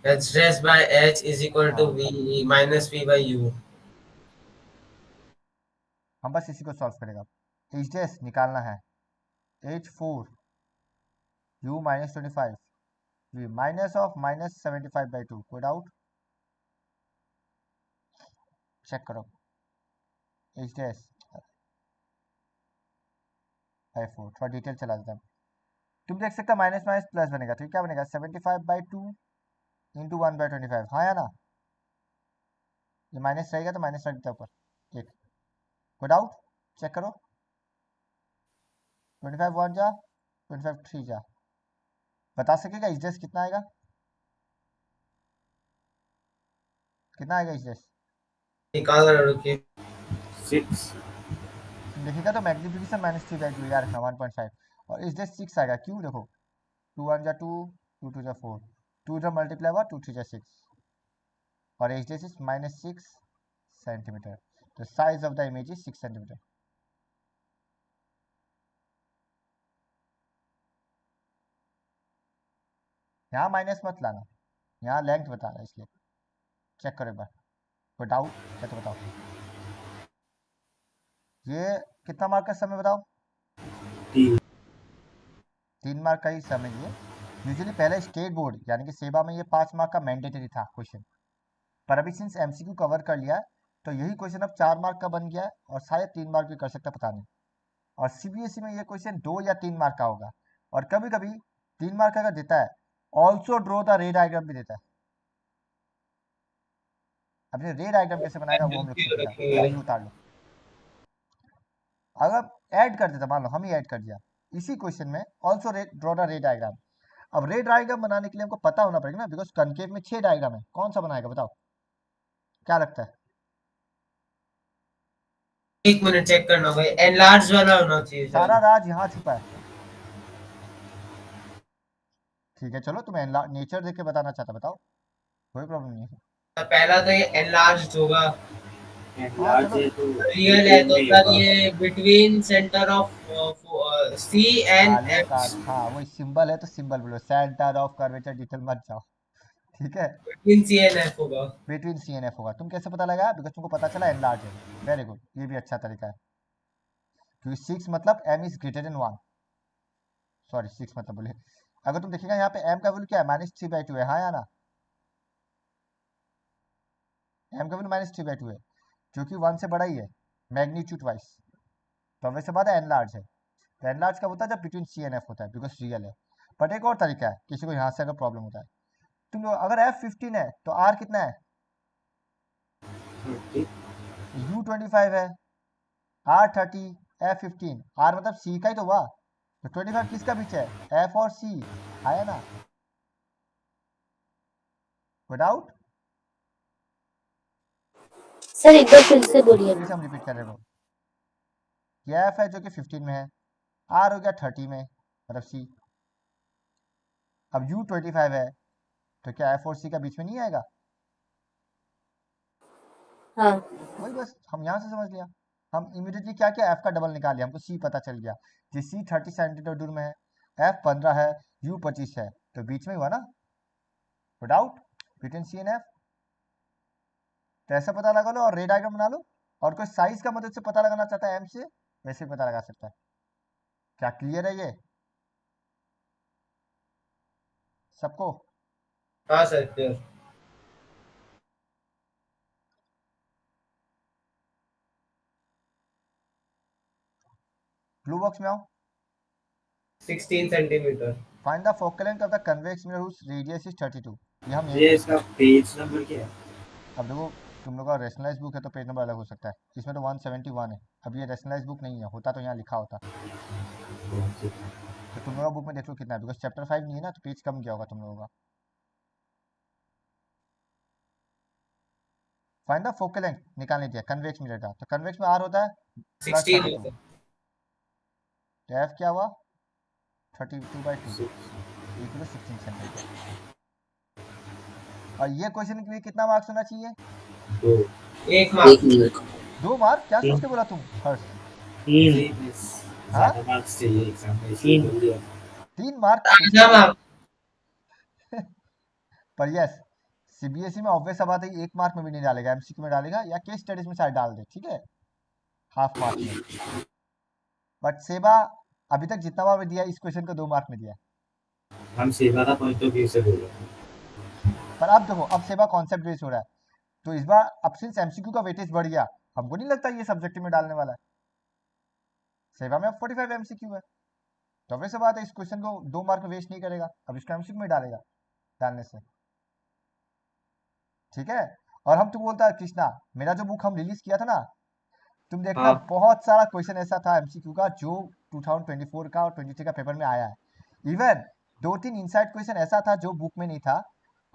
h dash by h is equal to v minus v by u.
हम बस इसी को सॉल्व करेगा एच डेज निकालना है h4 u minus 25 v minus of minus 75/2 कोई डाउट चेक करो एच डेज बाई 4 थोड़ा डिटेल चला देता हूँ तुम देख सकते हो माइनस माइनस प्लस बनेगा तो क्या बनेगा 75/2 इंटू 1/25 हाँ या ना ये माइनस रहेगा तो माइनस रख देता ऊपर एक कोई डाउट चेक करो 25 1 जा 25 3 जा बता सकेगा एच कितना आएगा कितना आएगा एच
निकाल रहा रुकिए.
6.
लिखेगा तो मैग्निफिकेशन -3/2 यार रखना 1.5 और एच 6 आएगा क्यों देखो 2 1 जा 2 2 2 जा 4 2 इधर मल्टीप्लाई हुआ 2 3 जा 6 और एच इज -6 सेंटीमीटर तो size of the image is 6 centimetre यहाँ माइनस मत लाना यहाँ लेंथ बताना इसलिए चेक करो एक बार कोई डाउट है तो बताओ ये कितना मार्क का समय बताओ 3 मार्क का ही समय ये यूजुअली पहले स्टेट बोर्ड यानी कि सेवा में ये 5 मार्क का मैंडेटरी था क्वेश्चन पर अभी सिंस एमसीक्यू कवर कर लिया है तो यही क्वेश्चन अब 4 मार्क का बन गया है और शायद 3 मार्क भी कर सकता पता नहीं और सीबीएसई में ये क्वेश्चन 2 या 3 मार्क का होगा और कभी कभी 3 मार्क अगर देता है ऑल्सो ड्रॉ द रे डायग्राम भी देता है अपने रे डायग्राम कैसे बनाएगा वो हम लोग सीखेगा अभी उतार लो अगर ऐड कर देता मान लो हम ही ऐड कर दिया इसी क्वेश्चन में ऑल्सो ड्रॉ द रे डायग्राम अब रे डायग्राम बनाने के लिए हमको पता होना पड़ेगा ना बिकॉज कनकेव में 6 डायग्राम है कौन सा बनाएगा बताओ क्या लगता है
एक मिनट चेक करना भाई एनलार्ज वाला होना चाहिए
सारा राज यहाँ छुपा है ठीक है चलो तुम नेचर देख के बताना चाहता बताओ कोई प्रॉब्लम नहीं है
पहला तो ये एनलार्ज होगा
एनलार्ज है तो
रियल है तो फिर ये between centre of C and F
हाँ वही सिंबल है तो सिंबल बोलो सेंटर ऑफ कर्वेचर डिटेल मत जाओ ठीक है
बिटवीन सी एंड एफ होगा
बिटवीन सी एंड एफ होगा तुम कैसे पता लगा बिकॉज तुमको पता चला एनलार्ज है वेरी गुड ये भी अच्छा तरीका है क्योंकि 6 मतलब m is greater than 1 sorry 6 मतलब बोले अगर तुम देखिएगा यहाँ पे m का वैल्यू क्या है -3/2 है हाँ या ना m का वैल्यू -3/2 है जो कि 1 से बड़ा ही है मैग्नीट्यूड वाइज तो वैसे बात है एनलार्ज है तो एनलार्ज कब होता है जब बिटवीन सी एंड एफ होता है बिकॉज रियल है बट एक और तरीका है किसी को यहाँ से अगर प्रॉब्लम होता है तुम अगर f15 है तो r कितना है u25 है r30 f15 r मतलब c का ही तो हुआ तो 25 किसका बीच है f और c आया ना कोई डाउट
सर एक बार फिर से बोलिए
फिर से हम रिपीट कर रहे हो ये f है जो कि 15 में है आर हो गया 30 में, मतलब सी। अब यू 25 है, तो क्या एफ और सी का बीच में नहीं आएगा?
हाँ
वही बस हम यहाँ से समझ लिया। हम इमीडिएटली क्या किया, एफ का डबल निकाल लिया, हमको सी पता चल गया कि सी 30 सेंटीमीटर दूर में है, एफ 15 है, यू 25 है, तो बीच में हुआ ना, without between C and F. तो ऐसा पता लगा लो और रे डायग्राम बना लो। और कोई साइज का मदद से पता लगाना चाहता है एम से, वैसे भी पता लगा सकता है। क्या क्लियर है ये सबको?
हाँ सर क्लियर।
ब्लू बॉक्स में आओ।
16 centimetre.
Find the focal length of the convex mirror whose radius is 32। ये हम यहीं
ये
पे
इसका पेज नंबर क्या है?
अब देखो, तुम लोग का रेशनलाइज बुक है तो पेज नंबर अलग हो सकता है, इसमें तो 171 है। अब ये रेशनलाइज बुक नहीं है, होता तो यहाँ लिखा होता। तो तुम लोग का बुक में देख लो कितना है, बिकॉज चैप्टर 5 नहीं है ना, तो पेज कम गया होगा तुम लोगों का। फाइंड द फोकल लेंथ निकालने दिया कन्वेक्स मिरर का, तो कन्वेक्स में आर होता है प्लस
16
32,
होता है।
तो एफ क्या हुआ 32/2 इक्वल 16 सेंटीमीटर। और ये क्वेश्चन के लिए कितना मार्क्स होना चाहिए?
तो
1 मार्क।
1 मिनट।
2 मार्क? क्या सोच के बोला तुम हर्ष? हाँ
ज्यादा मार्क्स चाहिए एग्जाम में, इसलिए बोल दिया।
3 मार्क
आधा मार्क।
पर यस, सीबीएसई में ऑब्वियस सा बात है, 1 मार्क में भी नहीं डालेगा, एमसीक्यू में डालेगा या केस स्टडीज में शायद डाल दे, ठीक है, हाफ मार्क में। बट सेवा अभी तक जितना बार दिया इस क्वेश्चन को 2 मार्क में दिया।
हम सेवा का पॉइंट ऑफ व्यू से बोल रहे हैं।
पर अब देखो, अब सेवा कॉन्सेप्ट बेस्ड हो रहा है, तो इस बार अब सिंस एमसीक्यू का वेटेज बढ़ गया, हमको नहीं लगता ये सब्जेक्ट में डालने वाला है। सेवा में अब 45 एमसीक्यू है, तो वैसे बात है इस क्वेश्चन को 2 मार्क में वेस्ट नहीं करेगा, अब इसको एमसीक्यू में डालेगा डालने से, ठीक है। और हम तुम बोलता है कृष्णा, मेरा जो बुक हम रिलीज किया था ना, तुम देखना
हाँ।
बहुत सारा क्वेश्चन ऐसा था एमसीक्यू का जो 2024 का और 23 का पेपर में आया है। इवन 2-3 इनसाइड क्वेश्चन ऐसा था जो बुक में नहीं था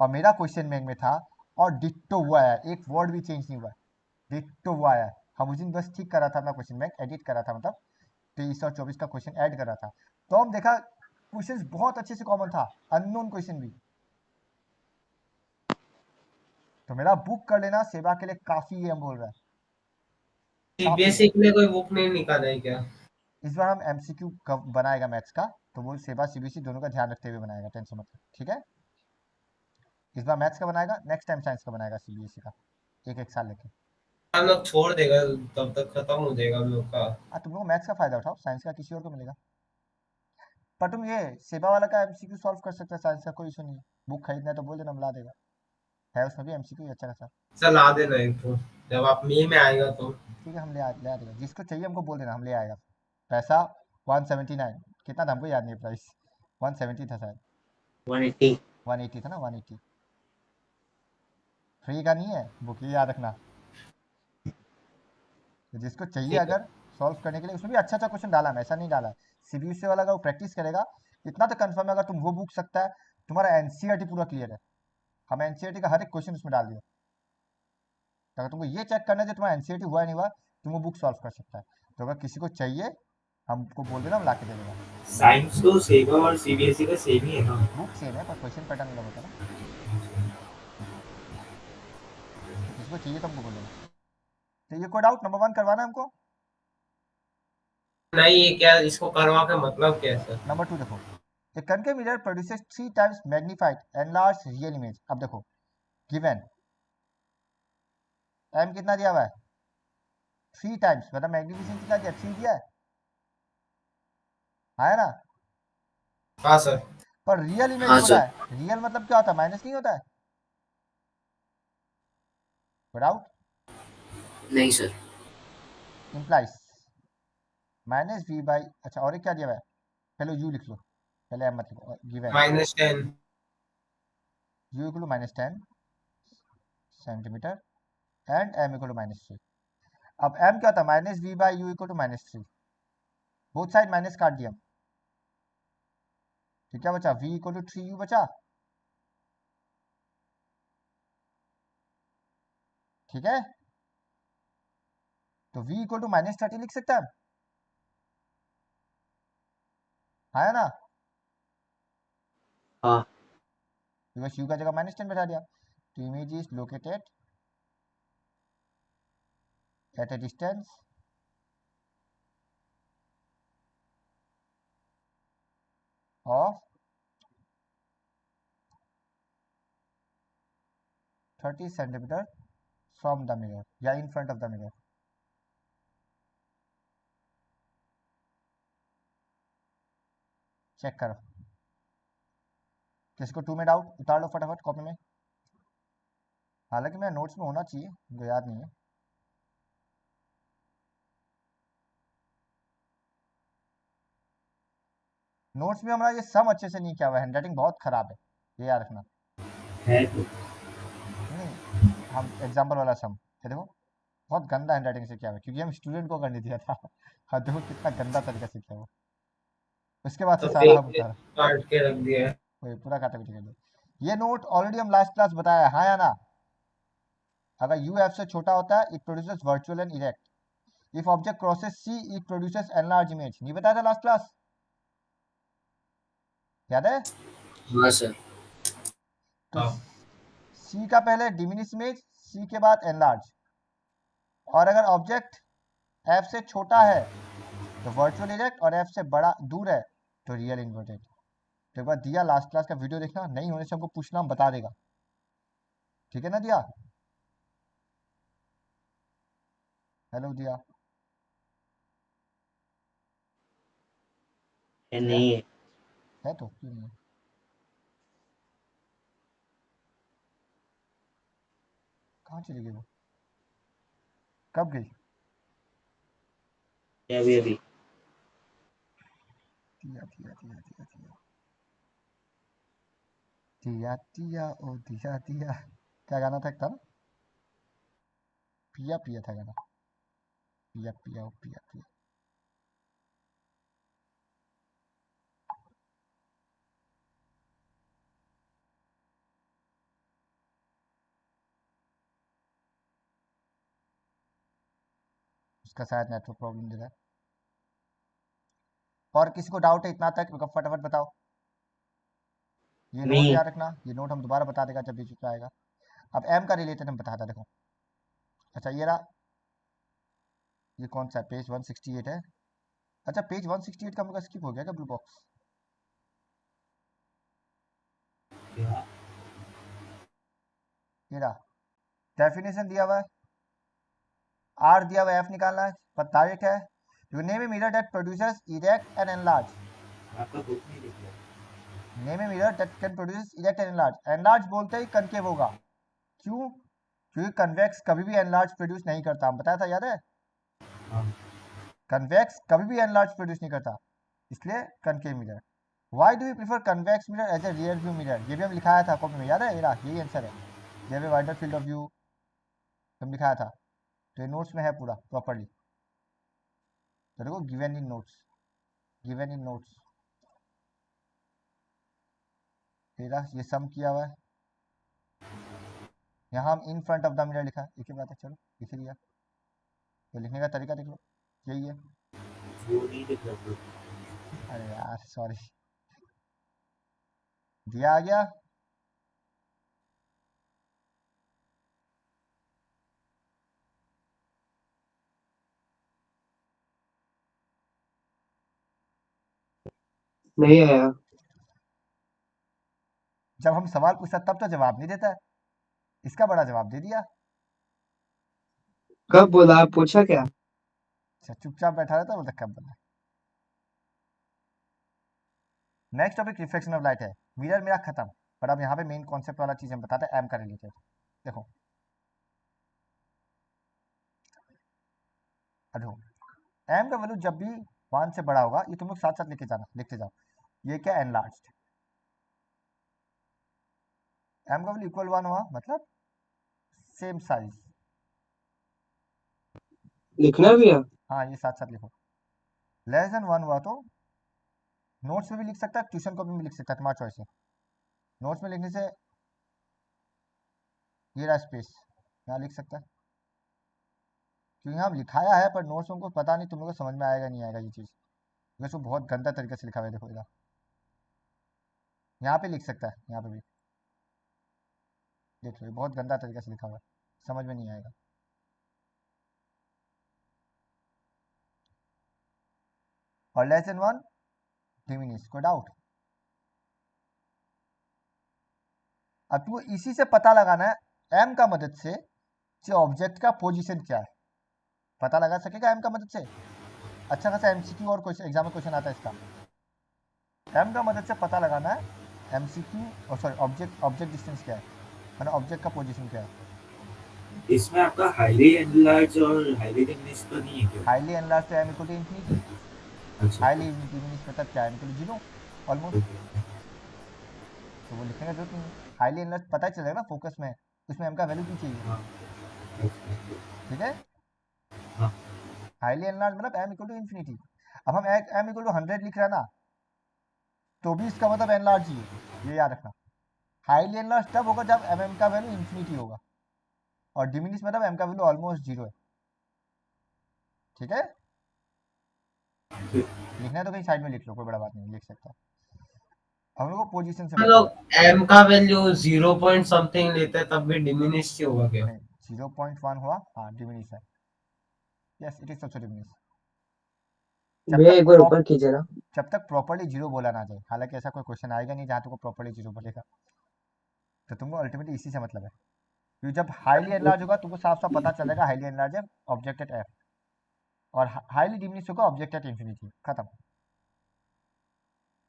और मेरा क्वेश्चन बैंक में था, और डिट्टो हुआ है, एक वर्ड भी चेंज नहीं हुआ है, डिट्टो हुआ है। हम उस दिन बस ठीक कर रहा था अपना क्वेश्चन बैंक, एडिट कर रहा था, मतलब 23 और 24 का क्वेश्चन ऐड कर रहा था, तो हम देखा क्वेश्चन बहुत अच्छे से कॉमन था, अननोन क्वेश्चन भी। तो मेरा बुक कर लेना सेवा के लिए काफी है, हम बोल रहा है काफी है।
सीबीएसई के लिए कोई बुक नहीं निकाला है क्या?
इस बार हम एमसीक्यू बनाएगा मैथ्स का, तो वो सेवा सीबीएसई दोनों का ध्यान रखते हुए बनाएगा, टेंशन मत लो, ठीक है। इस बार मैथ्स का बनाएगा, नेक्स्ट टाइम साइंस का बनाएगा सीबीएसई का, एक एक साल लेके।
हम लोग छोड़ देगा, तब तक खत्म हो जाएगा हम लोग का।
हाँ, तुम लोग मैथ्स का फायदा उठाओ, साइंस का किसी और को मिलेगा। पर तुम ये सेवा वाला का एमसीक्यू सॉल्व कर सकते हैं, साइंस का कोई इशू नहीं है। बुक खरीदना है तो बोल देना, हम ला देगा, है उसमें भी एमसीक्यू अच्छा खासा।
चल ला देना एक तो, जब आप मई में आएगा तो।
ठीक है, हम ले आ देगा, जिसको चाहिए हमको बोल देना, हम ले आएगा। पैसा 179, कितना था हमको याद नहीं, प्राइस 170 था शायद,
180।
180 था ना, 180। फ्री का नहीं है बुक, ये याद रखना। तो जिसको चाहिए
ठीक है।
अगर सॉल्व करने के लिए, उसमें भी अच्छा अच्छा क्वेश्चन डाला है, ऐसा नहीं डाला है। सीबीएसई वाला अगर वो प्रैक्टिस करेगा, इतना तो कंफर्म है, अगर तुम वो बुक सकता है, तुम्हारा एनसीईआरटी पूरा क्लियर है। हम एनसीईआरटी का हर एक क्वेश्चन उसमें डाल दिया, तो अगर तुमको ये चेक करना है कि तुम्हारा एनसीईआरटी हुआ है नहीं हुआ, तुम वो बुक सॉल्व कर सकता है। तो अगर किसी को चाहिए हमको बोल देना, हम ला के दे देगा।
साइंस तो सेवा और सीबीएसई का सेम ही है ना?
बुक सेम है, पर क्वेश्चन पैटर्न अलग होता है ना, तो किसी को चाहिए तो हमको बोल देना। तो ये कोई डाउट नंबर 1 करवाना है हमको?
नहीं, ये क्या, इसको करवा के मतलब क्या है सर?
नंबर 2 देखो, a concave mirror produces 3 times magnified enlarged real image। अब देखो गिवन m कितना दिया हुआ है, 3 टाइम्स, मतलब मैग्निफिकेशन कितना दिया, 3 दिया है ना।
हाँ सर।
पर रियल इमेज
हाँ
बोला
सर।
है, रियल मतलब क्या होता है, माइनस नहीं होता है, डाउट
नहीं sir.
Implies minus V by, अच्छा और एक क्या दिया हुआ है, पहले यू लिख लो, पहले एम मत लिखो, given
-10।
U equal to -10 centimetre and M equal to -3। अब एम क्या होता है, minus V by U equal to -3, both side minus काट दिया, तो क्या बचा, v इक्वल टू 3u बचा, ठीक है। तो v इक्वल टू -30 लिख सकते हैं हम, आया ना,
हाँ
बिकॉज यू का जगह -10 बैठा दिया। तो image is located at a distance of 30 centimetre from the mirror या in front of the mirror. Check करो, किसको 2 में डाउट, उतार लो फटाफट कॉपी में। हालांकि मेरा नोट्स में होना चाहिए, मुझे याद नहीं है। नोट्स में हमारा ये सम अच्छे से नहीं किया हुआ है, हैंडराइटिंग बहुत खराब है, ये याद रखना।
है तो
नहीं, हम एग्जाम्पल वाला सम, ये देखो बहुत गंदा हैंडराइटिंग से किया हुआ है, क्योंकि हम स्टूडेंट को करने दिया था। हाँ देखो कितना गंदा तरीका से किया हुआ, उसके बाद से
तो
सारा हम
फिर
उतारा,
काट के रख दिया है।
वही पूरा काटा पीटा कर दिया। ये नोट ऑलरेडी हम लास्ट क्लास बताया है, हाँ या ना। अगर यू एफ से छोटा होता है it produces virtual and erect, if object crosses see it produces enlarge image. नहीं बताया था लास्ट क्लास, याद है?
हाँ सर।
तो
हाँ
सी का पहले डिमिनिश इमेज, सी के बाद एनलार्ज। और अगर ऑब्जेक्ट एफ से छोटा है तो वर्चुअल इरेक्ट, और एफ से बड़ा दूर है तो रियल इन्वर्टेड। तो एक बार दिया लास्ट क्लास का वीडियो देखना, नहीं होने से हमको पूछना, हम बता देगा, ठीक है ना दिया? हेलो दिया,
है
दिया
नहीं है।
है तो क्यों नहीं है? कहाँ चली गई वो, कब गई?
अभी अभी
दिया दिया दिया दिया दिया दिया दिया ओ दिया दिया, क्या गाना था एक था ना, पिया पिया था गाना, पिया पिया ओ पिया पिया। उसका शायद नेटवर्क प्रॉब्लम दे रहा है। और किसी को डाउट है इतना तक, फटाफट बताओ। ये नोट
नहीं है।
याद रखना, ये नोट हम दोबारा बता देगा जब भी चुका आएगा। अब एम का रिलेटेड हम बताता, देखो। अच्छा ये रहा, ये कौन सा पेज 168 है? अच्छा पेज 168 का मुझे स्किप हो गया क्या, ब्लू बॉक्स?
क्या
ये रहा, डेफिनेशन दिया हुआ है, आर दिया हुआ है, एफ निकालना है, पर डायरेक्ट है। You name a mirror that produces erect and enlarge.
आपका बुक नहीं दिख रहा?
Name a mirror that can produce erect and enlarge. Enlarge बोलते ही कनकेव होगा, क्यों? क्योंकि कन्वेक्स कभी भी एनलार्ज प्रोड्यूस नहीं करता, हम बताया था, याद है?
हाँ
कन्वेक्स कभी भी एनलार्ज प्रोड्यूस नहीं करता, इसलिए concave mirror. Why do you prefer convex mirror as a rear view mirror? ये भी हम लिखाया था कॉपी में, याद है? ये रहा, यही आंसर है, जब वाइडर फील्ड ऑफ व्यू हम लिखाया था। तो ये नोट्स में है पूरा प्रॉपरली, तो देखो given in notes, given in notes. तेरा ये सम किया हुआ है, यहाँ हम इन फ्रंट ऑफ द मिरर लिखा है, एक ही बात है, चलो लिख लिया। तो लिखने का तरीका देख लो, यही है।
वो नहीं दिख रहा book।
अरे यार सॉरी, दिया आ गया।
नहीं आया।
जब हम सवाल पूछता तब तो जवाब नहीं देता है, इसका बड़ा जवाब दे दिया।
कब बोला, आप पूछा क्या?
अच्छा चुपचाप बैठा रहता, बोलता कब बना। Next topic reflection of light है। मिरर मेरा खत्म, पर अब यहाँ पे मेन कॉन्सेप्ट वाला चीज हम बताते हैं, एम का रिलेटेड। देखो देखो, एम का वैल्यू जब भी 1 से बड़ा होगा, ये तुम लोग साथ साथ लिखे जाना, लिखते जाओ। ये क्या, एनलार्ज्ड। एम का वैल्यू इक्वल 1 हुआ मतलब सेम साइज।
लिखना भी है?
हाँ ये साथ साथ लिखो। लेस देन 1 हुआ तो नोट्स में भी लिख सकता है, ट्यूशन कॉपी में भी लिख सकता है, तुम्हारा चॉइस है। नोट्स में लिखने से ये रहा स्पेस, यहाँ लिख सकता है, क्योंकि यहाँ लिखाया है, पर नोट्स में हमको पता नहीं तुम लोग को समझ में आएगा नहीं आएगा ये चीज़। वैसे बहुत गंदा तरीके से लिखा हुआ है, देखो इधर यहाँ पे लिख सकता है, यहाँ पे भी देख लो, बहुत गंदा तरीके से लिखा हुआ है, समझ में नहीं आएगा। और लेस देन 1 डिमिनिश, कोई डाउट? अब तुमको इसी से पता लगाना है एम का मदद से कि ऑब्जेक्ट का पोजीशन क्या है, पता लगा सकेगा एम का मदद से। अच्छा खासा एमसीक्यू और क्वेश्चन एग्जाम में क्वेश्चन आता है इसका। एम का मदद से पता लगाना है एमसीक्यू, और सॉरी ऑब्जेक्ट डिस्टेंस क्या है, मतलब ऑब्जेक्ट का पोजीशन क्या है।
इसमें आपका हाईली एनलार्ज और हाईली डिमिनिश तो नहीं है क्या?
हाईली एनलार्ज तो एम इक्वल टू इंफिनिटी,
अच्छा
हाईली डिमिनिश मतलब क्या है, एम इक्वल टू 0 ऑलमोस्ट, तो वो लिखने का जरूरत नहीं है। हाईली एनलार्ज पता ही चलेगा ना फोकस में, उसमें एम का वैल्यू भी चाहिए,
हाँ
ठीक है।
हाँ
हाईली एनलार्ज मतलब एम इक्वल टू इंफिनिटी। अब हम एम इक्वल टू 100 लिख रहे हैं ना, तो भी इसका मतलब एनलार्ज ही है, ये याद रखना। हाईली एनलार्ज तब होगा जब एम का वैल्यू इंफिनिटी होगा, और डिमिनिश मतलब एम का वैल्यू ऑलमोस्ट 0 है, ठीक है। लिखना है तो कहीं साइड में लिख लो, कोई बड़ा बात नहीं, लिख सकता है। हम लोग को पोजीशन से
हम
मतलब
लोग एम का वैल्यू 0 पॉइंट समथिंग लेते हैं, तब भी डिमिनिश क्यों होगा क्या?
नहीं, 0.1 हुआ, हाँ डिमिनिश है, yes it is also diminish.
भैया एक बार ऊपर कीजिए ना।
जब तक प्रॉपर्ली 0 बोला ना जाए, हालांकि ऐसा कोई क्वेश्चन आएगा नहीं जहाँ तुमको प्रॉपर्ली 0 बोलेगा, तो तुमको अल्टीमेटली इसी से मतलब है। क्योंकि जब हाईली एनलार्ज होगा तुमको साफ साफ पता चलेगा हाईली एनलार्ज है ऑब्जेक्ट एट एफ, और हाईली डिमिनिश होगा ऑब्जेक्ट एट इंफिनिटी, खत्म,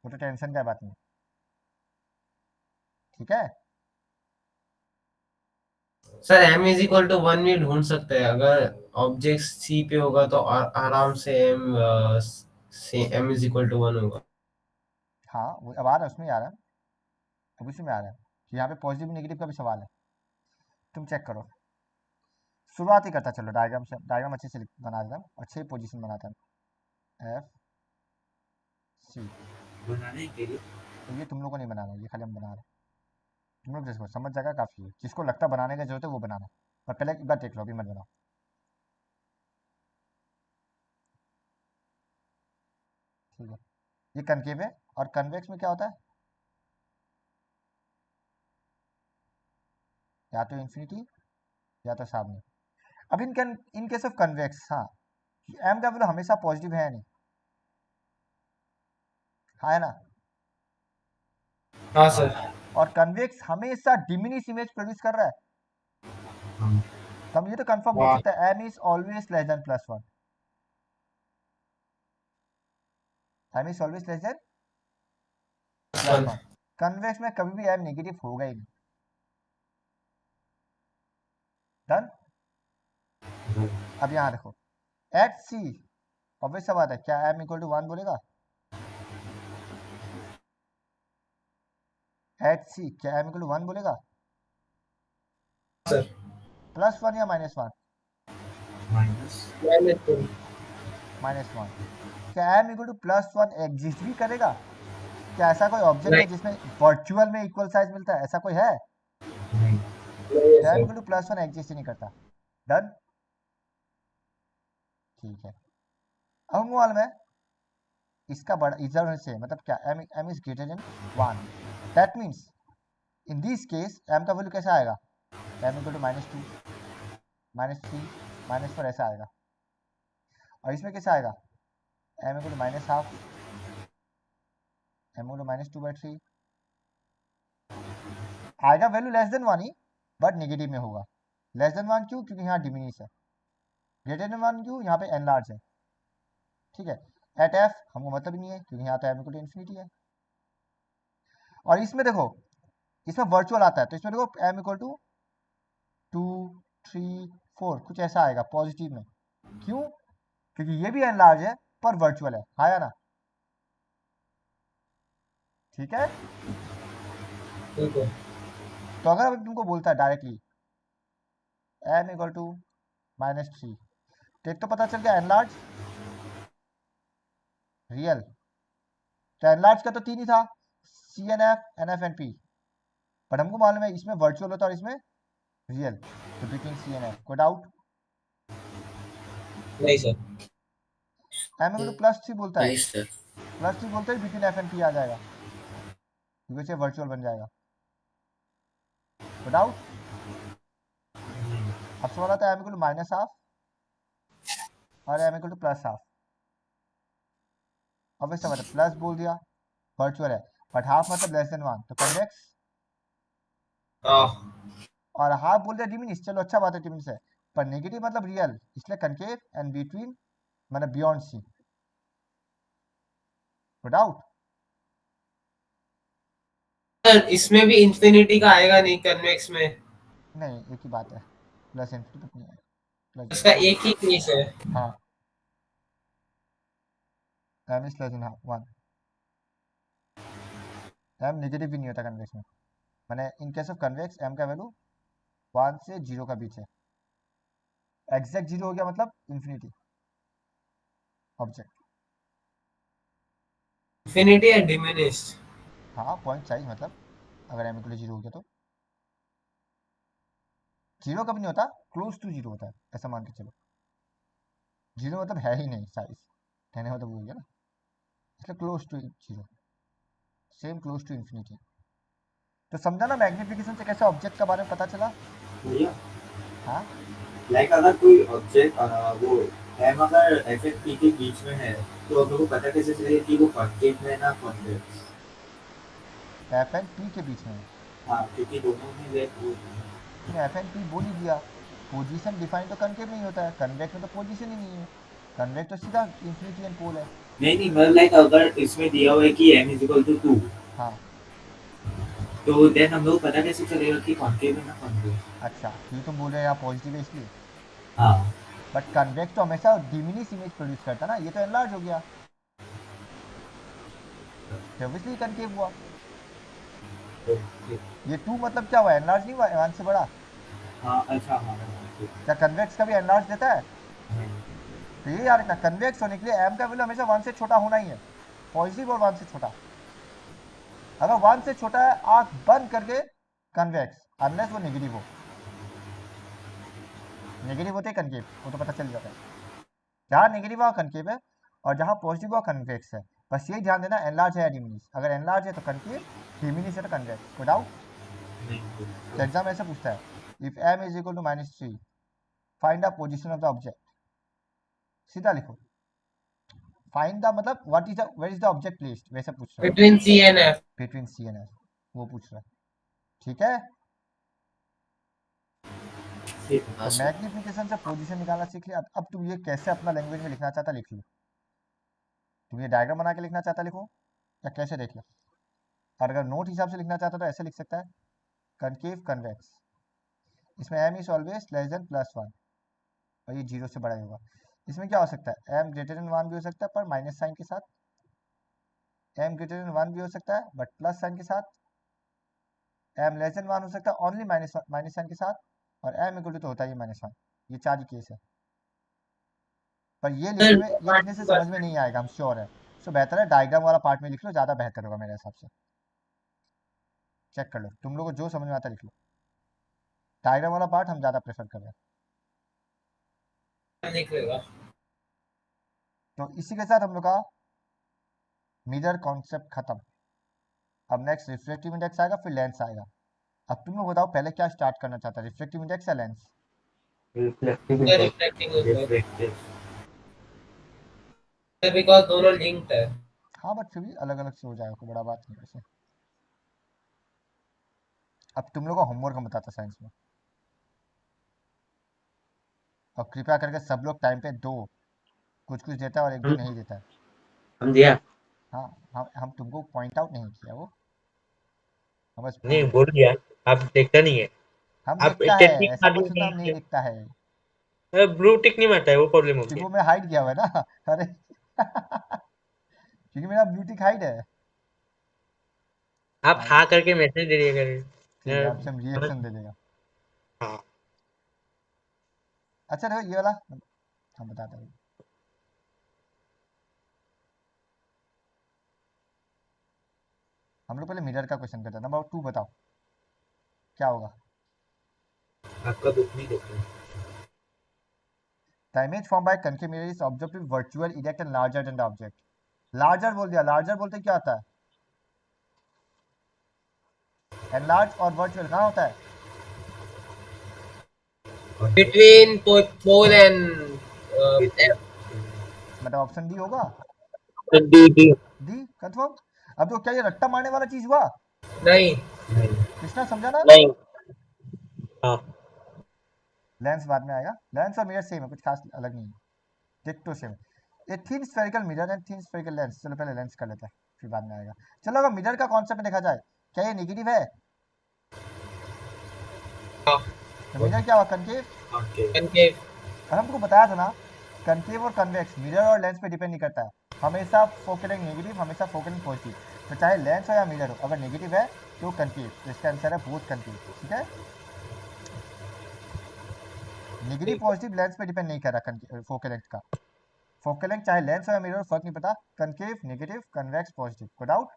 वो तो टेंशन का बात नहीं, ठीक है।
Sir m is equal to 1 भी ढूंढ सकते हैं, अगर ऑब्जेक्ट c पे होगा तो आराम से m इज इक्वल टू 1 होगा।
हाँ वो अब आ रहा है, उसमें आ रहा है, अब उसी में आ रहा है कि यहाँ पे पॉजिटिव नेगेटिव का भी सवाल है, तुम चेक करो। शुरुआत ही करता चलो डायग्राम से, डायग्राम अच्छे से बना देता हूँ, अच्छे पोजीशन बनाता हूँ, एफ सी,
बनाने के लिए
तो ये तुम लोग को नहीं बनाना, ये खाली हम बना रहे हैं, तुम लोग जिसको समझ जाएगा काफ़ी है, जिसको लगता है बनाने की जरूरत है वो बनाना, पर पहले एक बार देख लो, अभी मत बनाओ, ठीक है। ये कनकेव है, और कन्वेक्स में क्या होता है, या तो इन्फिनिटी या तो सामने। अब इन केस ऑफ कन्वेक्स, हाँ एम का वैल्यू हमेशा पॉजिटिव है नहीं, हाँ है ना,
हाँ सर।
और कन्वेक्स हमेशा डिमिनिश इमेज प्रोड्यूस कर रहा है,
हाँ
तो हम ये तो कंफर्म बोल सकते हैं M is always less than +1, M is always less than +1। Convex में कभी भी एम नेगेटिव होगा ही नहीं, डन। अब यहाँ देखो एट सी, ऑब्वियस सा बात है, क्या एम इक्वल टू 1 बोलेगा, एट सी क्या एम इक्वल टू 1 बोलेगा,
सर
+1 या -1,
माइनस
-1। क्या एम इक्वल टू +1 एग्जिस्ट भी करेगा, क्या ऐसा कोई ऑब्जेक्ट है जिसमें वर्चुअल में इक्वल साइज मिलता है, ऐसा कोई है,
नहीं
एम इक्वल टू +1 एग्जिस्ट ही नहीं करता, डन, ठीक है। अब हमको मालूम है इसका बड़ा इजर से मतलब क्या, M is greater than 1, that means in this case M का वैल्यू कैसा आएगा, एम इक्वल टू -2 -3 -4 ऐसा आएगा, और इसमें कैसा आएगा, M equal to -12, M equal to -2/3 आएगा, वैल्यू लेस देन 1 ही, बट नेगेटिव में होगा। लेस देन 1 क्यों, क्योंकि यहाँ डिमिनिश है, ग्रेटर देन 1 क्यों, यहाँ पे एनलार्ज है, ठीक है। एट एफ हमको मतलब ही नहीं है, क्योंकि यहाँ तो एम इक्वल टू इंफिनिटी है। और इसमें देखो, इसमें वर्चुअल आता है, तो इसमें देखो एम इक्वल टू 2 3 4 कुछ ऐसा आएगा पॉजिटिव में, क्यों, क्योंकि ये भी एनलार्ज है पर वर्चुअल है, आया ना, ठीक है।
ठीक है।
तो अगर अब तुमको बोलता है डायरेक्टली एम इक्वल टू -3, तो एक तो पता चल गया एनलार्ज रियल, तो एनलार्ज का तो 3 ही था, C N F N F and P, but हमको मालूम है इसमें वर्चुअल होता है और इसमें रियल, तो बिटवीन सी एन एफ, कोई डाउट,
नहीं सर।
एम इक्वल टू +3 बोलता है,
नहीं सर।
प्लस टी बोलते ही बिटवीन एफ एंड पी आ जाएगा क्योंकि वर्चुअल बन जाएगा। तो डाउट अब सवाल आता है M equal to minus half और M equal to plus half. अब इसका मतलब प्लस बोल दिया वर्चुअल है बट हाफ मतलब लेस देन 1 तो कन्वेक्स और हाफ बोल दिया डिमिनिश चलो अच्छा बात है डिमिनिश है पर नेगेटिव मतलब रियल इसलिए कनकेव एंड बिटवीन मतलब बियॉन्ड सी। तो डाउट
इसमें भी इंफिनिटी का आएगा नहीं कन्वेक्स में,
नहीं एक ही बात है प्लस इन्फिनिटी तक नहीं है प्लस
उसका एक ही केस है।
हाँ M is less than 1 M negative भी नहीं होता कन्वेक्स में मैंने in case of convex M का वैल्यू 1 से 0 का बीच है एग्जैक्ट 0 हो गया मतलब infinity object.
Infinity and diminish.
हाँ पॉइंट साइज मतलब अगर एम इक्वल 0 हो गया तो 0 कभी नहीं होता क्लोज टू 0 होता है ऐसा मान के चलो 0 मतलब है ही नहीं साइज कहने मतलब वो हो गया ना इसलिए close to 0 same close to infinity. तो समझा ना मैग्निफिकेशन से कैसे ऑब्जेक्ट का बारे में पता चला।
भैया
हाँ
लाइक अगर कोई ऑब्जेक्ट वो एम अगर एफ एंड पी के बीच में है तो हम लोग को पता कैसे चलेगा कि वो कॉन्केव है ना कॉन्वेक्स।
एफ एंड पी के बीच में है
हाँ क्योंकि दोनों में लाइक वो
तुमने एफ एंड पी बोल ही दिया पोजीशन डिफाइन तो कनकेव नहीं होता है कन्वेक्स में तो पोजीशन ही नहीं है कन्वेक्स तो सीधा इन्फिनिटी एंड पोल है।
नहीं मतलब लाइक अगर इसमें दिया हुआ है कि m इज इक्वल टू 2
हाँ
तो देन हम लोग को पता कैसे चलेगा कि कॉन्केव है ना कॉन्वेक्स।
अच्छा क्योंकि तुम बोल रहे हो यहाँ पॉजिटिव है इसलिए
हाँ
बट कन्वेक्स तो हमेशा डिमिनिश इमेज प्रोड्यूस करता ना ये तो एनलार्ज हो गया ऑब्वियसली कनकेव हुआ। ये 2 मतलब क्या हुआ एनलार्ज नहीं हुआ 1 से बड़ा।
हाँ अच्छा हाँ
क्या कन्वेक्स कभी एनलार्ज देता है तो ये याद रखना कन्वेक्स होने के लिए एम का वैल्यू हमेशा 1 से छोटा होना ही है पॉजिटिव और 1 से छोटा अगर 1 से छोटा है आंख बंद करके कन्वेक्स अनलेस वो नेगेटिव हो नेगेटिव होते कनकेव वो तो पता चल जाता है जहाँ नेगेटिव हुआ कनकेव है और जहाँ पॉजिटिव हुआ कन्वेक्स है बस ये ध्यान देना एनलार्ज है या डिमिनिश अगर एनलार्ज है तो कनकेव डिमिनिश है तो कन्वेक्स को डाउट। तो एग्जाम ऐसे पूछता है if m is equal to -3 find the position of the object सीधा लिखो फाइंड द मतलब what is the where is the object placed वैसे पूछ रहा है
between C and F.
Between C and F वो पूछ रहा है ठीक है। तो मैग्निफिकेशन से पोजीशन निकालना सीख लिया अब तुम ये कैसे अपना लैंग्वेज में लिखना चाहता लिख लो तुम ये डायग्राम बना के लिखना चाहता लिखो या कैसे देख लो और अगर नोट हिसाब से लिखना चाहता तो ऐसे लिख सकता है कनकेव कन्वेक्स इसमें m is always less than +1 और ये 0 से बड़ा ही होगा। इसमें क्या हो सकता है m ग्रेटर देन 1 भी हो सकता है पर माइनस साइन के साथ m ग्रेटर देन 1 भी हो सकता है बट प्लस साइन के साथ m लेस देन 1 हो सकता है ओनली माइनस साइन के साथ और m इक्वल टू तो होता है -1 ये 4 ही केस है पर ये लिखने से समझ में नहीं आएगा हम श्योर है सो बेहतर है डायग्राम वाला पार्ट में लिख लो ज़्यादा बेहतर होगा मेरे हिसाब से चेक कर लो तुम लोग को जो समझ में आता लिख लो डायग्राम वाला पार्ट हम ज़्यादा प्रेफर कर रहे हैं।
लिख लेगा।
तो इसी के साथ हम लोग का मिरर कॉन्सेप्ट खत्म अब नेक्स्ट रिफ्लेक्टिव इंडेक्स आएगा फिर लेंस आएगा। अब तुम लोग बताओ पहले क्या स्टार्ट करना चाहता है रिफ्लेक्टिव इंडेक्स या लेंस।
रिफ्लेक्टिव
ये
इंडेक्स
रिफ्लेक्टिंग होता है
रिफ्लेक्टिव
बिकॉज दोनों लिंक्ड है।
हाँ बट फिर भी अलग अलग से हो जाएगा कोई बड़ा बात नहीं वैसे। अब तुम लोग का होमवर्क हम बताता साइंस में और कृपया करके सब लोग टाइम पे दो कुछ कुछ देता है और एक दो
हम
नहीं देता है।
हम दिया
हाँ हम तुमको पॉइंट आउट नहीं किया वो हम बस
नहीं
बोल
बोल दिया आप देखता नहीं है
हम
आप
देखता है
स्टैटिक
ऐसा कुछ होता हम नहीं दिखता है
ब्लू टिक नहीं मारता है वो प्रॉब्लम हो
क्योंकि
गया
वो मैं हाइड किया हुआ है ना अरे क्योंकि मेरा ब्लूटिक हाइड है।
आप
हाँ
हाँ करके मैसेज दे दिया
ठीक है
करें
आपसे हम रिएक्शन दे देगा।
हाँ
अच्छा देखो ये वाला हम बताते हैं हम लोग पहले मिरर का क्वेश्चन करते हैं नंबर 2 बताओ क्या होगा।
आपका बुक नहीं देखा
The image formed by concave mirror is observed to be virtual, erect and larger than the object. Larger बोल दिया, लार्जर बोलते क्या आता है? एनलार्ज और वर्चुअल कहाँ होता है?
between pole and F.
मतलब ऑप्शन डी होगा।
डी।
D confirm. अब तो क्या ये रट्टा मारने वाला चीज हुआ?
नहीं,
कृष्णा समझा ना?
नहीं। हाँ।
लेंस बाद में आएगा, लेंस और मिरर सेम है, कुछ खास अलग नहीं है, डिक्टो सेम। ये thin spherical mirror and thin spherical lens, चलो पहले लेंस कर लेते हैं फिर बाद में आएगा। चलो अगर मिरर का कॉन्सेप्ट में देखा जाए, क्या ये नेगेटिव है?
हाँ,
तो मिरर क्या हुआ? कनकेव।
concave.
और हमको बताया था ना, कनकेव और कन्वेक्स मिरर और लेंस पे डिपेंड नहीं करता है, हमेशा फोकल लेंथ नेगेटिव, हमेशा फोकल लेंथ पॉजिटिव। तो चाहे लेंस हो या मिरर हो, अगर नेगेटिव है तो कनकेव, तो इसका आंसर है बोथ कनकेव। ठीक है, नेगेटिव पॉजिटिव लेंस पे डिपेंड नहीं कर रहा फोकल लेंथ का। फोकल लेंथ चाहे लेंस हो या मिरर, फर्क नहीं पड़ता, कनकेव नेगेटिव कन्वेक्स पॉजिटिव। को डाउट?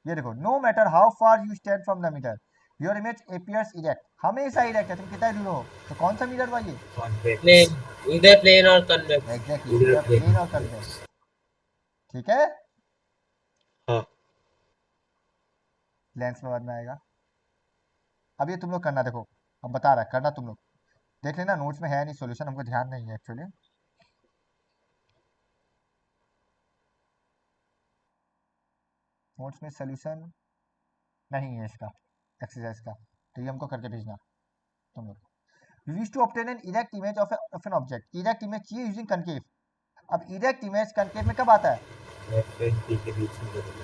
ये देखो, no matter how far you stand from the mirror your image appears erect, हमेशा इरेक्ट है, तुम कितना दूर हो। तो कौन सा मिरर हुआ ये?
Plane, either plane or convex.
Exactly, plane और कन्वेक्स। ठीक है,
हाँ।
लेंस में बाद में आएगा। अब ये तुम लोग करना, देखो हम बता रहा है, करना तुम लोग देख लेना, नोट्स में है नहीं सॉल्यूशन, हमको ध्यान नहीं है एक्चुअली। नोट्स में सॉल्यूशन नहीं है इसका, एक्सरसाइज का, तो ये हमको करके भेजना तुम लोग। You use to obtain an erect image of an object, erect image चाहिए यूजिंग कनकेव। अब इरेक्ट इमेज कनकेव में कब आता है?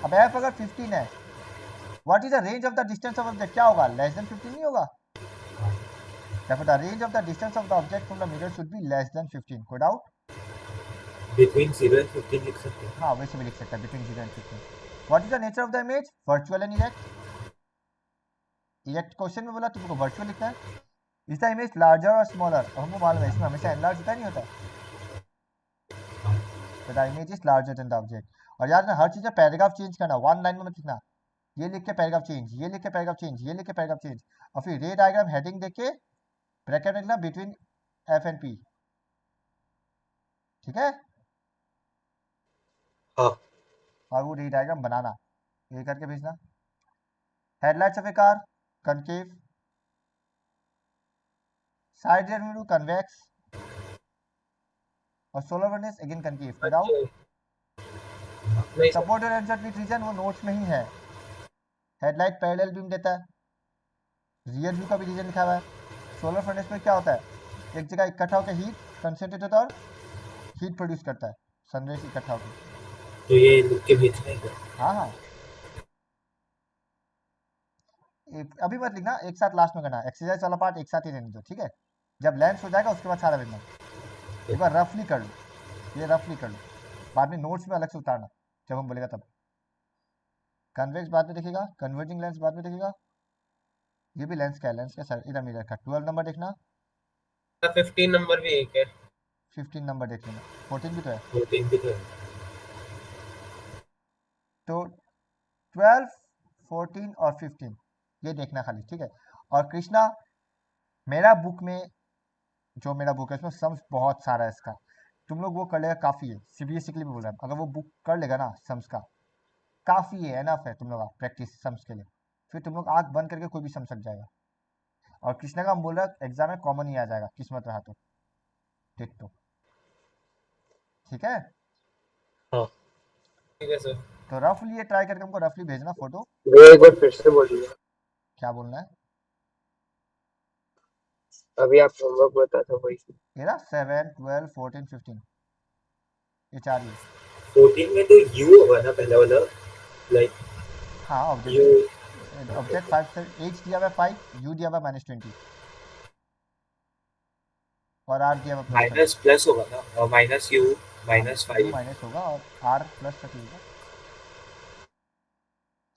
अब एफ अगर 15 है, what is the range of the distance of object, क्या होगा? लेस देन 15 नहीं होगा? Therefore, the range of the distance of the object from the mirror should be less than 15. कोई डाउट?
बिटवीन 0 एंड 15 लिख सकते हैं।
हाँ, वैसे भी लिख सकता है, between 0 and 15. What is the nature of the image? Virtual and erect. Erect question में बोला तुमको virtual लिखना है। Is the image larger or smaller? अब हमको मालूम है इसमें हमेशा enlarge होता नहीं होता। So the image is larger than the object. और याद ना, हर चीज में पैराग्राफ चेंज करना, वन लाइन में मत लिखना। ये लिख के पैराग्राफ चेंज, ये लिख के पैराग्राफ चेंज, ये लिख के पैराग्राफ चेंज, और फिर रे डायग्राम हेडिंग देख के ब्रैकेट में लिखना बिटवीन एफ एंड पी। ठीक है,
हाँ।
और वो रे डायग्राम बनाना, ये करके भेजना। Headlights of a car concave, side rear mirror convex, और solar furnace again concave. Without
नहीं,
सपोर्टेड एंड विथ रीजन, वो नोट्स में ही है। हेडलाइट पैरेलल बीम देता है, रियर व्यू का भी रीजन लिखा हुआ है। सोलर फर्नेस में क्या होता है? एक जगह इकट्ठा होकर हीट कंसंट्रेट होता है और हीट प्रोड्यूस करता है, सनरेज इकट्ठा होकर।
तो ये लिख के भेजना है।
हाँ हाँ, अभी मत लिखना, एक साथ लास्ट में करना, एक्सरसाइज वाला पार्ट एक साथ ही रहने दो। ठीक है, जब लेंस हो जाएगा उसके बाद सारा भेजना। एक बार रफली कर लो, ये रफली कर लो, बाद में नोट्स में अलग से उतारना जब हम बोलेगा तब। कन्वेक्स बाद में देखेगा, कन्वर्जिंग लेंस बाद में देखेगा। ये भी लेंस का है, लेंस का सर इधर मिरर का 12 नंबर देखना,
15 नंबर भी एक है।
15 नंबर देख लेना, 14 भी तो है।
14 भी तो है।
तो 12, 14 और 15 ये देखना खाली। ठीक है, और कृष्णा मेरा बुक में, जो मेरा बुक है उसमें सम्स बहुत सारा है इसका, तुम लोग वो कर लेगा काफ़ी है। सीबीएसई के लिए भी बोल रहा है, अगर वो बुक कर लेगा ना सम्स का, काफ़ी है, एनफ है तुम लोग का प्रैक्टिस सम्स के लिए। फिर तुम लोग आंख बंद करके कोई भी सम सक जाएगा। और कृष्णा का हम बोल रहा है एग्जाम में कॉमन ही आ जाएगा, किस्मत रहा तो। डिट्टो। ठीक है,
हाँ।
ठीक है सर।
तो रफली ये ट्राई करके हमको रफली भेजना फोटो।
वो एक बार फिर से बोलिए।
क्या बोलना है?
अभी आप होमवर्क बता था वही।
ये ना 7, 12, 14, 15 ये चार ही।
14 में तो यू होगा ना पहला वाला, लाइक
हाँ,
यू।
ऑब्जेक्ट 5 से एच दिया हुआ 5, यू दिया हुआ -20 और आर दिया हुआ
माइनस प्लस होगा ना, और माइनस यू -5
माइनस होगा और आर +30 होगा।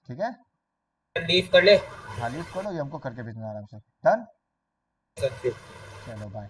ठीक है,
लीव कर ले।
हाँ लीव करो, ये हमको करके भेजना आराम से। Done,
sir.
चलो बाय।